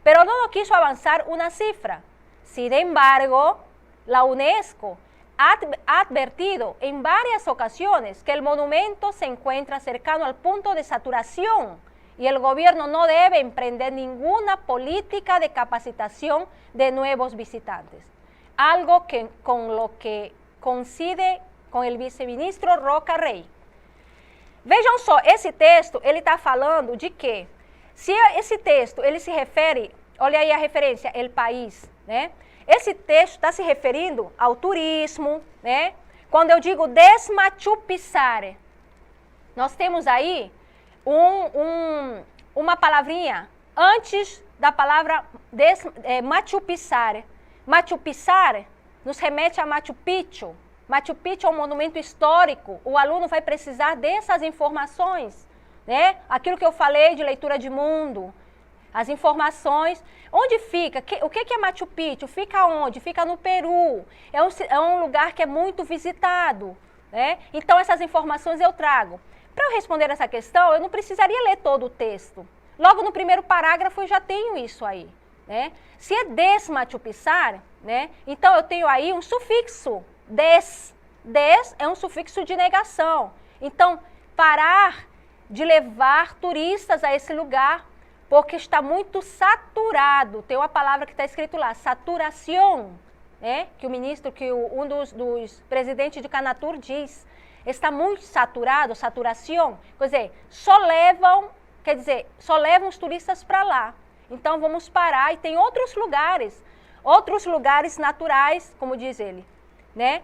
pero no quiso avanzar una cifra. Sin embargo, la UNESCO ha advertido en varias ocasiones que el monumento se encuentra cercano al punto de saturación y el gobierno no debe emprender ninguna política de capacitación de nuevos visitantes. Algo con lo que coincide com o vice-ministro Roca Rey. Vejam só, esse texto, ele está falando de que, se esse texto, ele se refere, olha aí a referência, El País, né? Esse texto está se referindo ao turismo, né? Quando eu digo desmachupizar, nós temos aí uma palavrinha antes da palavra machupizar. Machupizar nos remete a Machu Picchu. Machu Picchu é um monumento histórico, o aluno vai precisar dessas informações, né? Aquilo que eu falei de leitura de mundo, As informações, onde fica, o que é Machu Picchu, fica onde? Fica no Peru, é um lugar que é muito visitado, né? Então essas informações eu trago. Para eu responder essa questão, eu não precisaria ler todo o texto. Logo no primeiro parágrafo eu já tenho isso aí, né? Se é desmachupizar, né? Então eu tenho aí um sufixo, des. Des é um sufixo de negação. Então, parar de levar turistas a esse lugar, porque está muito saturado. Tem uma palavra que está escrito lá, saturação, né? Que o ministro, um dos presidentes de Canatur diz, está muito saturado, saturação. Quer dizer, só levam os turistas para lá. Então vamos parar e tem outros lugares naturais, como diz ele, né?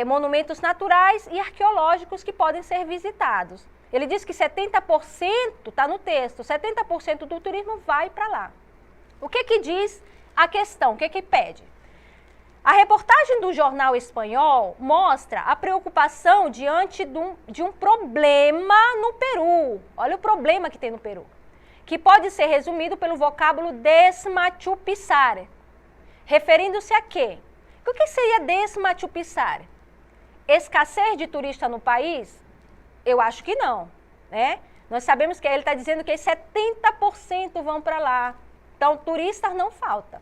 Monumentos naturais e arqueológicos que podem ser visitados. Ele diz que 70%, está no texto, 70% do turismo vai para lá. O que diz a questão? O que pede? A reportagem do jornal espanhol mostra a preocupação diante de um problema no Peru. Olha o problema que tem no Peru. Que pode ser resumido pelo vocábulo desmachupizar. Referindo-se a quê? O que seria desmachupizar? Escassez de turista no país? Eu acho que não, né? Nós sabemos que ele está dizendo que 70% vão para lá. Então, turistas não faltam.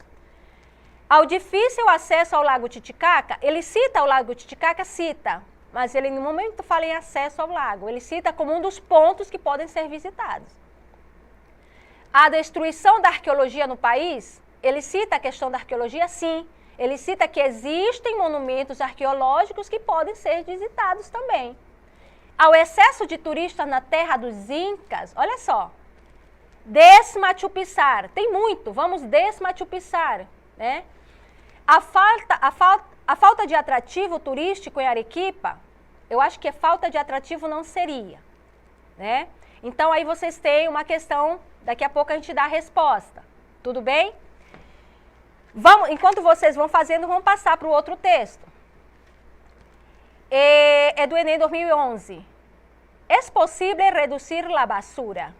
Ao difícil acesso ao Lago Titicaca, ele cita o Lago Titicaca, cita, mas ele no momento fala em acesso ao lago, ele cita como um dos pontos que podem ser visitados. A destruição da arqueologia no país, ele cita a questão da arqueologia, sim. Ele cita que existem monumentos arqueológicos que podem ser visitados também. Ao excesso de turistas na terra dos Incas, olha só, desmachupizar, tem muito, vamos desmachupizar, né? A falta de atrativo turístico em Arequipa, eu acho que falta de atrativo não seria, né? Então aí vocês têm uma questão, daqui a pouco a gente dá a resposta, tudo bem? Enquanto vocês vão fazendo, vamos passar para o outro texto. É do Enem 2011. É possível reduzir a basura?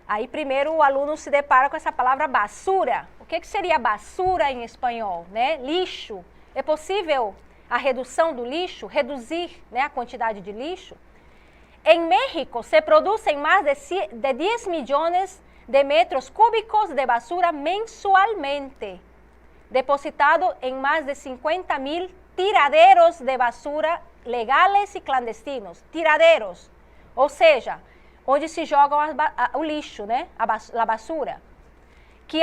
Aí primeiro o aluno se depara com essa palavra basura. O que seria basura em espanhol, né? Lixo. É possível a redução do lixo, reduzir, né, a quantidade de lixo? Em México se produzem mais de 10 milhões de metros cúbicos de basura mensualmente, depositado em mais de 50.000 tiraderos de basura legais e clandestinos. Tiraderos, ou seja, onde se jogam o lixo, né? A basura, que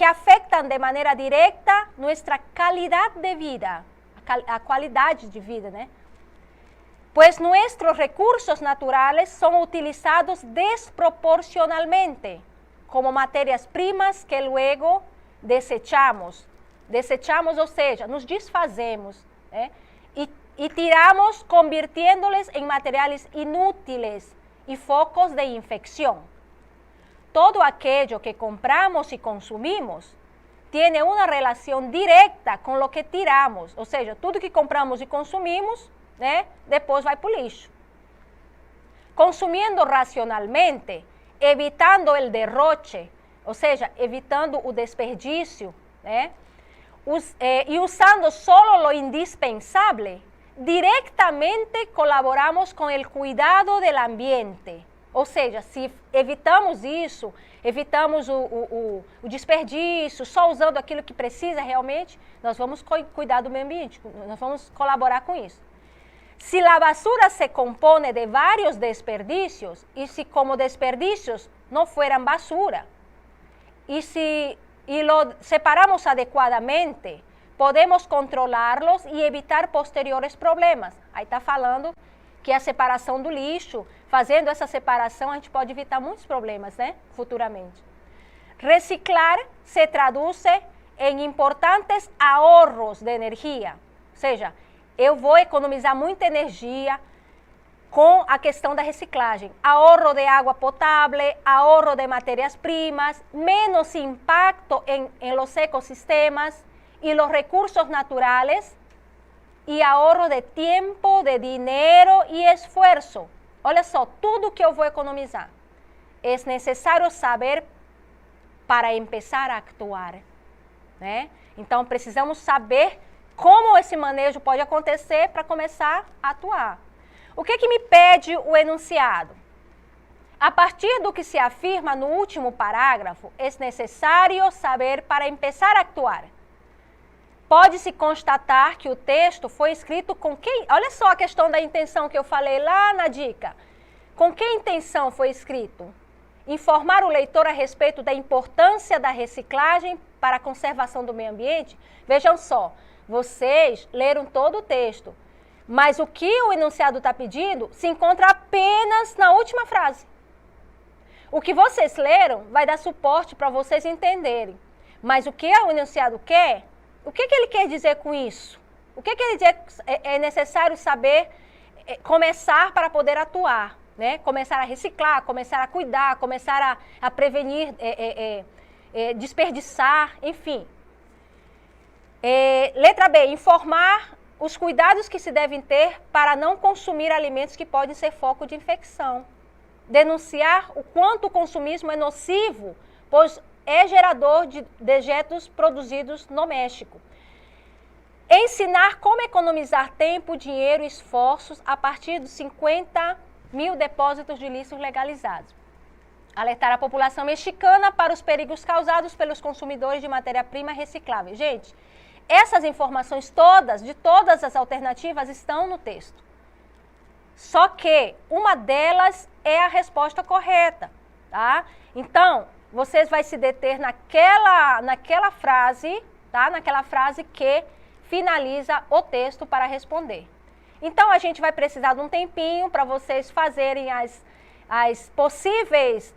afetam de maneira direta nossa qualidade de vida, a qualidade de vida, né? Pues nuestros recursos naturales son utilizados desproporcionalmente como materias-primas que luego desechamos, ou seja, nos desfazemos, né? E tiramos, convirtiéndoles em materiais inúteis e focos de infecção. Todo aquello que compramos e consumimos tem uma relação direta com o que tiramos, ou seja, tudo que compramos e consumimos, né, depois vai para o lixo. Consumindo racionalmente, evitando o derroche, ou seja, evitando o desperdício, né, e usando solo lo indispensável, diretamente colaboramos com o cuidado do ambiente. Ou seja, se evitamos isso, evitamos o desperdício, só usando aquilo que precisa realmente, nós vamos cuidar do meio ambiente, nós vamos colaborar com isso. Se a basura se compõe de vários desperdícios, e se como desperdícios não fueran basura, e lo separamos adequadamente, podemos controlá-los e evitar posteriores problemas. Aí está falando que a separação do lixo, fazendo essa separação, a gente pode evitar muitos problemas, né, futuramente. Reciclar se traduz em importantes ahorros de energia, ou seja, eu vou economizar muita energia com a questão da reciclagem. Ahorro de água potável, ahorro de matérias-primas, menos impacto em los ecosistemas e los recursos naturales, e ahorro de tempo, de dinheiro e esforço. Olha só, tudo que eu vou economizar. é necessário saber para começar a actuar, né? Então, precisamos saber como esse manejo pode acontecer para começar a atuar. O que me pede o enunciado? A partir do que se afirma no último parágrafo, é necessário saber para começar a actuar. Pode-se constatar que o texto foi escrito com quem? Olha só a questão da intenção que eu falei lá na dica. Com que intenção foi escrito? Informar o leitor a respeito da importância da reciclagem para a conservação do meio ambiente? Vejam só, vocês leram todo o texto, mas o que o enunciado está pedindo se encontra apenas na última frase. O que vocês leram vai dar suporte para vocês entenderem, mas o que o enunciado quer, o que ele quer dizer com isso? O que ele diz é necessário saber começar para poder atuar? Né? Começar a reciclar, começar a cuidar, começar a prevenir, desperdiçar, enfim. Letra B, informar os cuidados que se devem ter para não consumir alimentos que podem ser foco de infecção. Denunciar o quanto o consumismo é nocivo, pois é gerador de dejetos produzidos no México. Ensinar como economizar tempo, dinheiro e esforços a partir dos 50.000 depósitos de lixo legalizados. Alertar a população mexicana para os perigos causados pelos consumidores de matéria-prima reciclável. Gente, essas informações todas, de todas as alternativas, estão no texto. Só que uma delas é a resposta correta, tá? Então, vocês vão se deter naquela frase, tá? Naquela frase que finaliza o texto para responder. Então, a gente vai precisar de um tempinho para vocês fazerem as possíveis,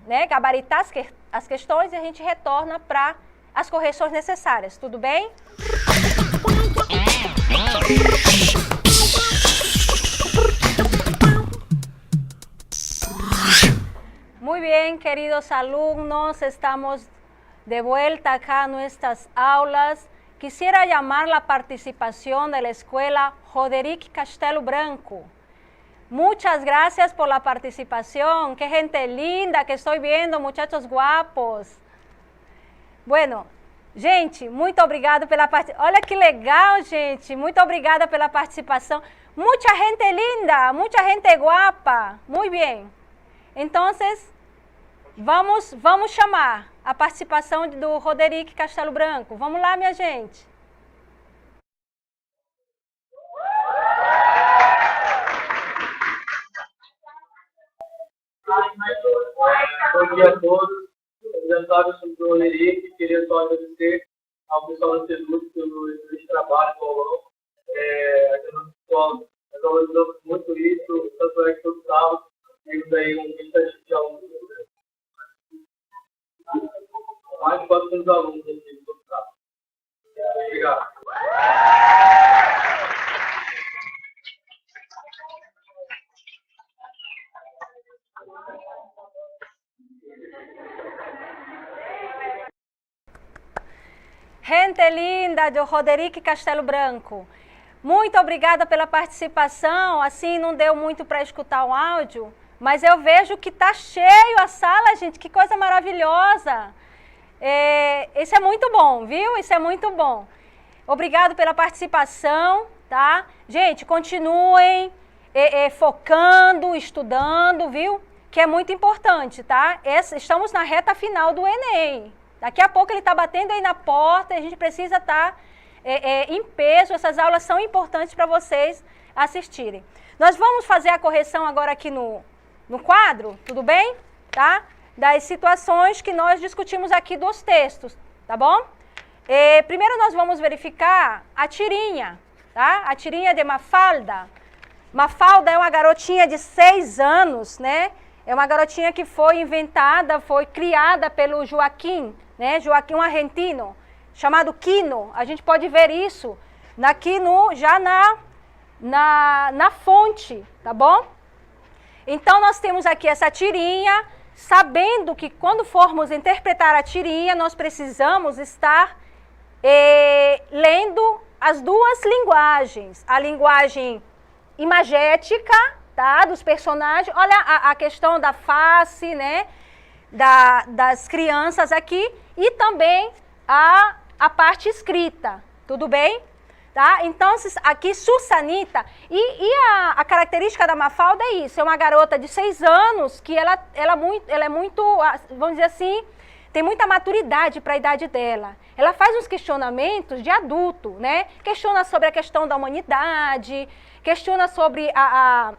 né, gabaritar as questões e a gente retorna para as correções necessárias. Tudo bem? Muy bien, queridos alumnos, estamos de vuelta acá en nuestras aulas. Quisiera llamar la participación de la escuela Roderick Castelo Branco. Muchas gracias por la participación. Qué gente linda que estoy viendo, muchachos guapos. Bueno, gente, muito obrigado pela participação. Olha que legal, gente. Muito obrigada pela participação. Mucha gente linda, mucha gente guapa. Muy bien. Entonces, vamos chamar a participação do Roderick Castelo Branco. Vamos lá, minha gente. Bom dia a todos. Eu sou o Roderick. Queria só agradecer ao pessoal do SEDUC pelo excelente trabalho do aulão. Aqui no pessoal, nós valorizamos muito isso, tanto é que todo sábado temos aí um lista de alunos. Mais de 400 alunos aqui todo sábado. Obrigado. Gente linda do Roderick Castelo Branco. Muito obrigada pela participação. Assim, não deu muito para escutar o áudio, mas eu vejo que está cheio a sala, gente. Que coisa maravilhosa. Isso é muito bom, viu? Isso é muito bom. Obrigado pela participação, tá? Gente, continuem focando, estudando, viu? Que é muito importante, tá? Estamos na reta final do Enem. Daqui a pouco ele está batendo aí na porta e a gente precisa estar em peso. Essas aulas são importantes para vocês assistirem. Nós vamos fazer a correção agora aqui no quadro, tudo bem? Tá? Das situações que nós discutimos aqui dos textos, tá bom? Primeiro nós vamos verificar a tirinha, tá? A tirinha de Mafalda. Mafalda é uma garotinha de 6 anos, né? É uma garotinha que foi inventada, foi criada pelo Joaquim, né? Joaquim, um argentino, chamado Quino. A gente pode ver isso aqui já na fonte, tá bom? Então, nós temos aqui essa tirinha, sabendo que quando formos interpretar a tirinha, nós precisamos estar lendo as duas linguagens. A linguagem imagética, tá? Dos personagens. Olha a questão da face, né? Das crianças aqui e também a parte escrita, tudo bem? Tá? Então, aqui Susanita, e a característica da Mafalda é isso, é uma garota de 6 anos que ela é muito, vamos dizer assim, tem muita maturidade para a idade dela. Ela faz uns questionamentos de adulto, né? Questiona sobre a questão da humanidade, questiona sobre a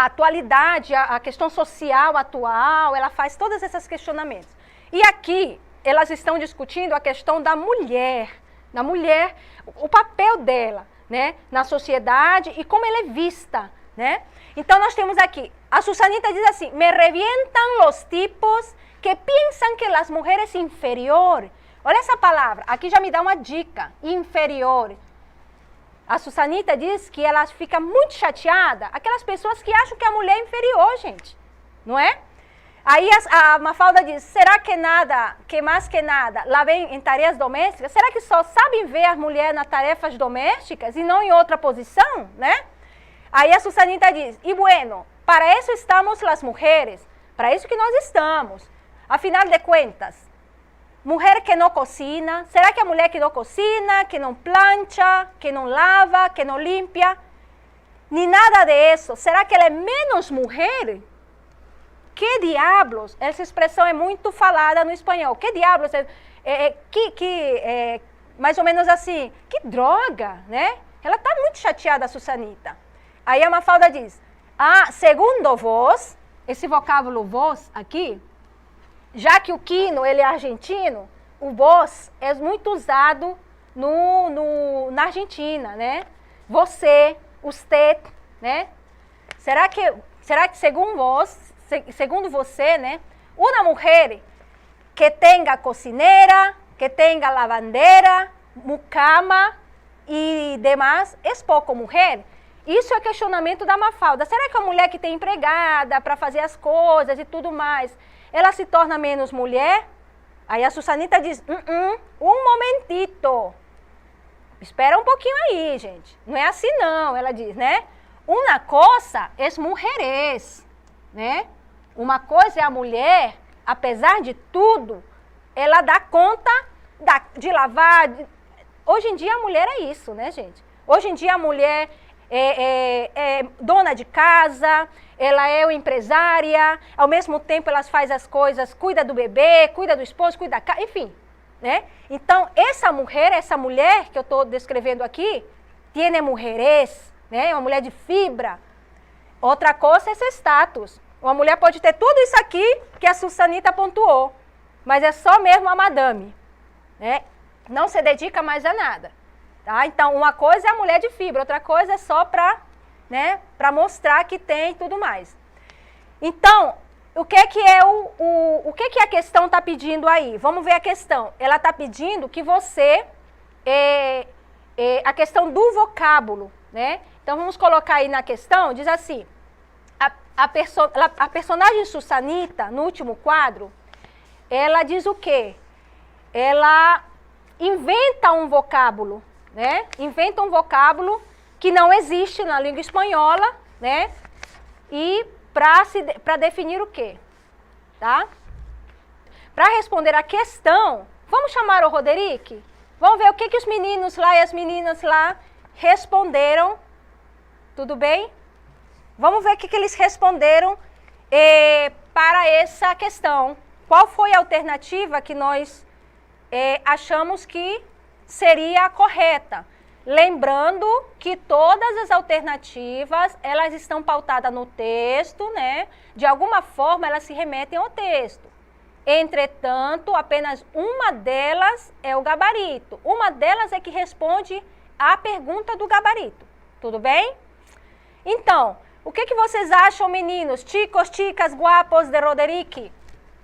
atualidade, a questão social atual, ela faz todos esses questionamentos. E aqui, elas estão discutindo a questão da mulher, o papel dela, né, na sociedade e como ela é vista, né? Então, nós temos aqui, a Susanita diz assim, me revientan los tipos que piensan que as mulheres inferior. Olha essa palavra, aqui já me dá uma dica, inferior. A Susanita diz que ela fica muito chateada, aquelas pessoas que acham que a mulher é inferior, gente, não é? Aí a Mafalda diz, será que nada, que mais que nada, lá vem em tarefas domésticas? Será que só sabem ver as mulheres nas tarefas domésticas e não em outra posição, né? Aí a Susanita diz, e bueno, para isso estamos as mulheres, para isso que nós estamos. Afinal de contas, mulher que não cocina, será que a mulher que não cocina, que não plancha, que não lava, que não limpa, nem nada disso, será que ela é menos mulher? Que diablos? Essa expressão é muito falada no espanhol. Que diablos? Mais ou menos assim, que droga, né? Ela está muito chateada, a Susanita. Aí a Mafalda diz, segundo vós, esse vocábulo vós aqui, já que o Quino, ele é argentino, o vós é muito usado na Argentina, né? Você, usted, né? Será que segundo você, né? Uma mulher que tenha cozinheira, que tenha lavandeira, mucama e demais, é pouco mulher? Isso é questionamento da Mafalda. Será que a mulher que tem empregada para fazer as coisas e tudo mais, ela se torna menos mulher? Aí a Susanita diz, um momentito. Espera um pouquinho aí, gente. Não é assim não, ela diz, né? Uma coisa é mulheres, né? Uma coisa é a mulher, apesar de tudo, ela dá conta de lavar. Hoje em dia a mulher é isso, né, gente? Hoje em dia a mulher é dona de casa, ela é empresária, ao mesmo tempo ela faz as coisas, cuida do bebê, cuida do esposo, cuida da casa, enfim, né? Então, essa mulher que eu estou descrevendo aqui, tiene mujeres, né? É uma mulher de fibra. Outra coisa é esse status. Uma mulher pode ter tudo isso aqui que a Susanita pontuou, mas é só mesmo a madame, né? Não se dedica mais a nada. Tá? Então, uma coisa é a mulher de fibra, outra coisa é só para, né, para mostrar que tem e tudo mais. Então, o que que a questão está pedindo aí? Vamos ver a questão. Ela está pedindo que você, a questão do vocábulo, né? Então, vamos colocar aí na questão, diz assim, a personagem Susanita, no último quadro, ela diz o quê? Ela inventa um vocábulo, né? Inventa um vocábulo que não existe na língua espanhola, né? E para definir o quê? Tá? Para responder a questão, vamos chamar o Roderick? Vamos ver o que os meninos lá e as meninas lá responderam. Tudo bem? Vamos ver o que eles responderam para essa questão. Qual foi a alternativa que nós achamos que seria a correta? Lembrando que todas as alternativas, elas estão pautadas no texto, né? De alguma forma, elas se remetem ao texto. Entretanto, apenas uma delas é o gabarito. Uma delas é que responde à pergunta do gabarito. Tudo bem? Então, o que vocês acham, meninos? Chicos, chicas, guapos de Roderick?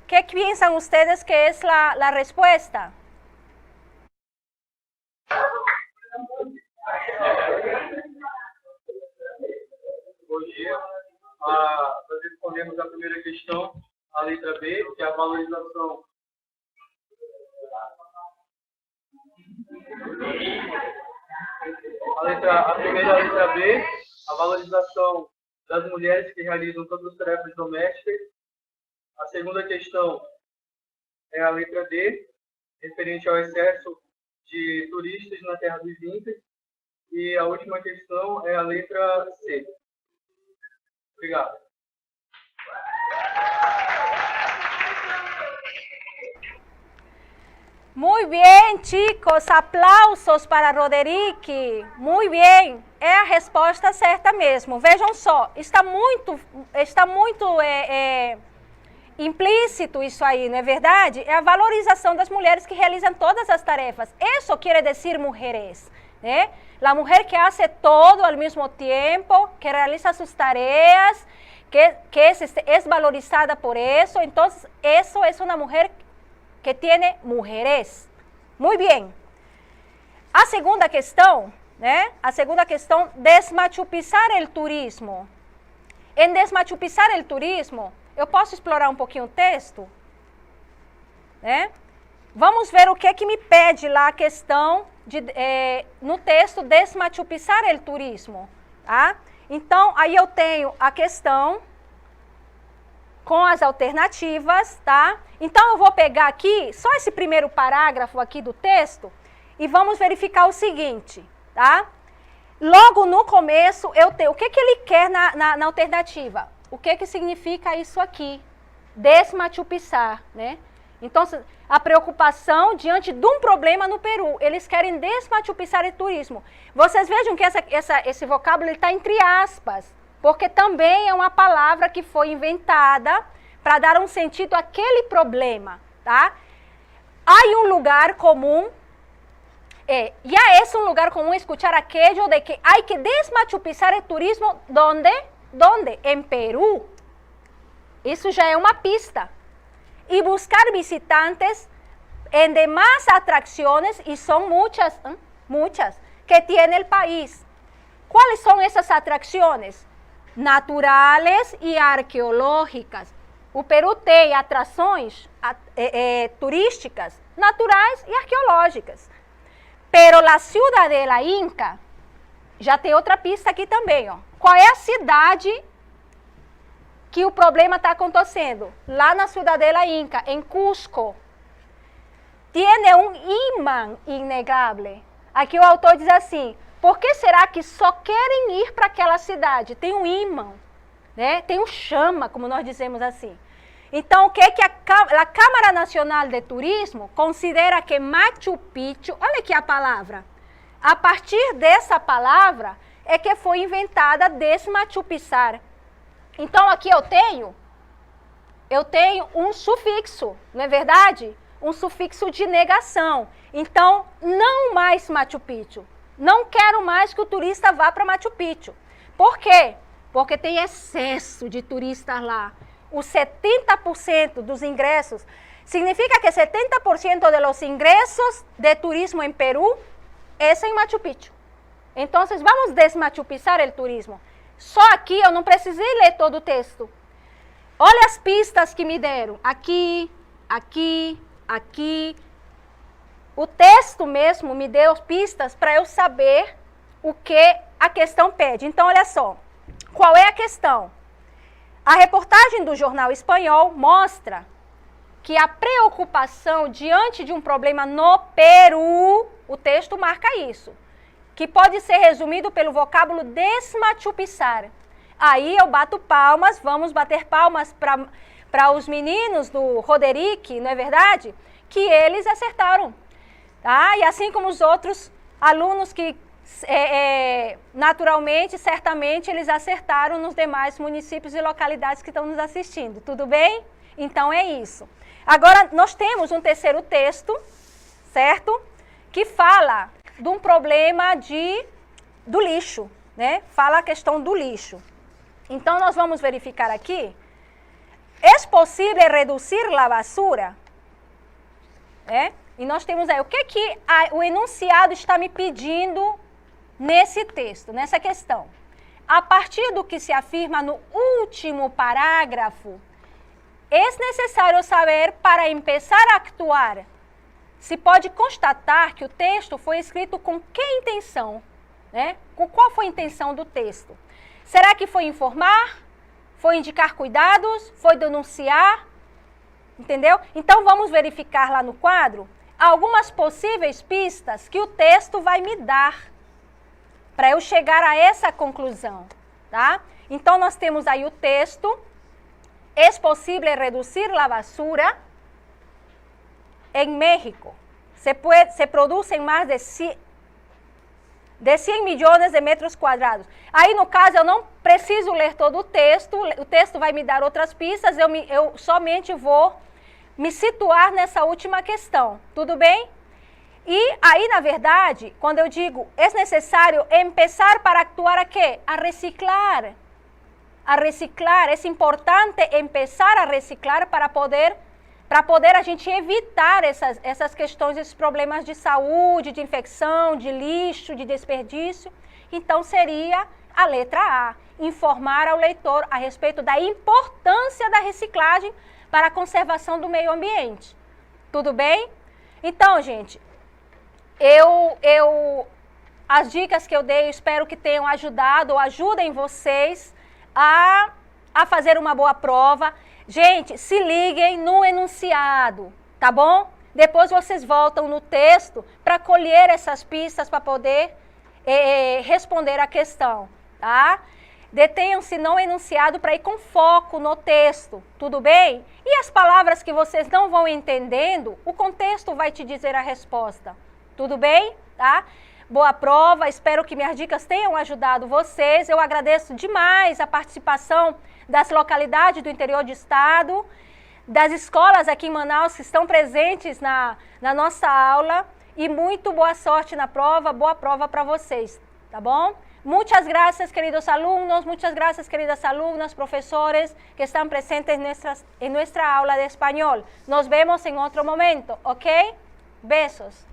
¿Qué piensan ustedes que es la respuesta? Bom dia. Nós respondemos a primeira questão, a letra B, que é a valorização. A primeira letra B, a valorização das mulheres que realizam todas as tarefas domésticas. A segunda questão é a letra D, referente ao excesso de turistas na terra dos Incas. E a última questão é a letra C. Obrigado. Muy bien, chicos, aplausos para Roderick. Muy bien, é a resposta certa mesmo. Vejam só, está muito implícito isso aí, não é verdade? É a valorização das mulheres que realizam todas as tarefas. Isso quer dizer mujeres, né? La mujer que hace todo al mismo tiempo, que realiza sus tareas, que es valorizada por eso. Entonces, eso es una mujer que tiene mujeres. Muy bien. A segunda questão, né? A segunda questão, desmachupizar el turismo. Em desmachupizar el turismo, eu posso explorar um pouquinho o texto? Né? Vamos ver o que é que me pede lá a questão no texto desmachupizar el turismo. Tá? Então, aí eu tenho a questão com as alternativas, tá? Então, eu vou pegar aqui só esse primeiro parágrafo aqui do texto e vamos verificar o seguinte, tá? Logo no começo, eu tenho o que ele quer na alternativa. O que significa isso aqui? Desmachupizar, né? Então, a preocupação diante de um problema no Peru. Eles querem desmachupizar o turismo. Vocês vejam que esse vocábulo está entre aspas, porque também é uma palavra que foi inventada para dar um sentido àquele problema, tá? Há um lugar comum, ya es un lugar común escuchar aquello de que hay que desmachupizar el turismo, ¿dónde? En Perú. Isso já é uma pista. Y buscar visitantes en demás atracciones, y son muchas, que tiene el país. ¿Cuáles son esas atracciones? Naturales y arqueológicas. O Peru tem atrações turísticas, naturais e arqueológicas. Pero la Ciudadela Inca, já tem outra pista aqui também, ó. Qual é a cidade que o problema está acontecendo? Lá na Ciudadela Inca, em Cusco. Tiene um imã inegável. Aqui o autor diz assim, por que será que só querem ir para aquela cidade? Tem um imã, né? Tem um chama, como nós dizemos assim. Então, o que é que a Câmara Nacional de Turismo considera que Machu Picchu, olha aqui a palavra, a partir dessa palavra é que foi inventada desmachupizar. Então, aqui eu tenho um sufixo, não é verdade? Um sufixo de negação. Então, não mais Machu Picchu. Não quero mais que o turista vá para Machu Picchu. Por quê? Porque tem excesso de turistas lá. Os 70% dos ingressos, significa que 70% dos ingressos de turismo em Peru é em Machu Picchu. Então, vamos desmachupizar o turismo. Só aqui eu não precisei ler todo o texto. Olha as pistas que me deram. Aqui, aqui, aqui. O texto mesmo me deu pistas para eu saber o que a questão pede. Então, olha só. Qual é a questão? A reportagem do jornal espanhol mostra que a preocupação diante de um problema no Peru, o texto marca isso, que pode ser resumido pelo vocábulo desmachupizar. Aí eu bato palmas, vamos bater palmas para os meninos do Roderick, não é verdade? Que eles acertaram. Tá? E assim como os outros alunos que naturalmente, certamente, eles acertaram nos demais municípios e localidades que estão nos assistindo. Tudo bem? Então é isso. Agora, nós temos um terceiro texto, certo? Que fala de um problema do lixo, né? Fala a questão do lixo. Então, nós vamos verificar aqui. É possível reduzir a basura? E nós temos aí, o que o enunciado está me pedindo nesse texto, nessa questão? A partir do que se afirma no último parágrafo, é necessário saber para começar a actuar. Se pode constatar que o texto foi escrito com que intenção? Né? Com qual foi a intenção do texto? Será que foi informar? Foi indicar cuidados? Foi denunciar? Entendeu? Então vamos verificar lá no quadro algumas possíveis pistas que o texto vai me dar para eu chegar a essa conclusão, tá? Então nós temos aí o texto. É possível reduzir a basura em México. Se produzem mais de 100 milhões de metros quadrados. Aí, no caso, eu não preciso ler todo o texto vai me dar outras pistas, eu somente vou me situar nessa última questão, tudo bem? E aí, na verdade, quando eu digo, é necessário começar para actuar a quê? A reciclar. A reciclar, é importante começar a reciclar para poder a gente evitar essas questões, esses problemas de saúde, de infecção, de lixo, de desperdício. Então, seria a letra A, informar ao leitor a respeito da importância da reciclagem para a conservação do meio ambiente. Tudo bem? Então, gente, as dicas que eu dei, eu espero que tenham ajudado ou ajudem vocês a fazer uma boa prova. Gente, se liguem no enunciado, tá bom? Depois vocês voltam no texto para colher essas pistas para poder responder a questão, tá? Detenham-se no enunciado para ir com foco no texto, tudo bem? E as palavras que vocês não vão entendendo, o contexto vai te dizer a resposta, tudo bem? Tá? Boa prova, espero que minhas dicas tenham ajudado vocês. Eu agradeço demais a participação das localidades do interior do estado, das escolas aqui em Manaus que estão presentes na nossa aula e muito boa sorte na prova, boa prova para vocês, tá bom? Muchas gracias, queridos alumnos, muchas gracias, queridas alumnas, profesores que están presentes en nuestra aula de español. Nos vemos en otro momento, ¿ok? Besos.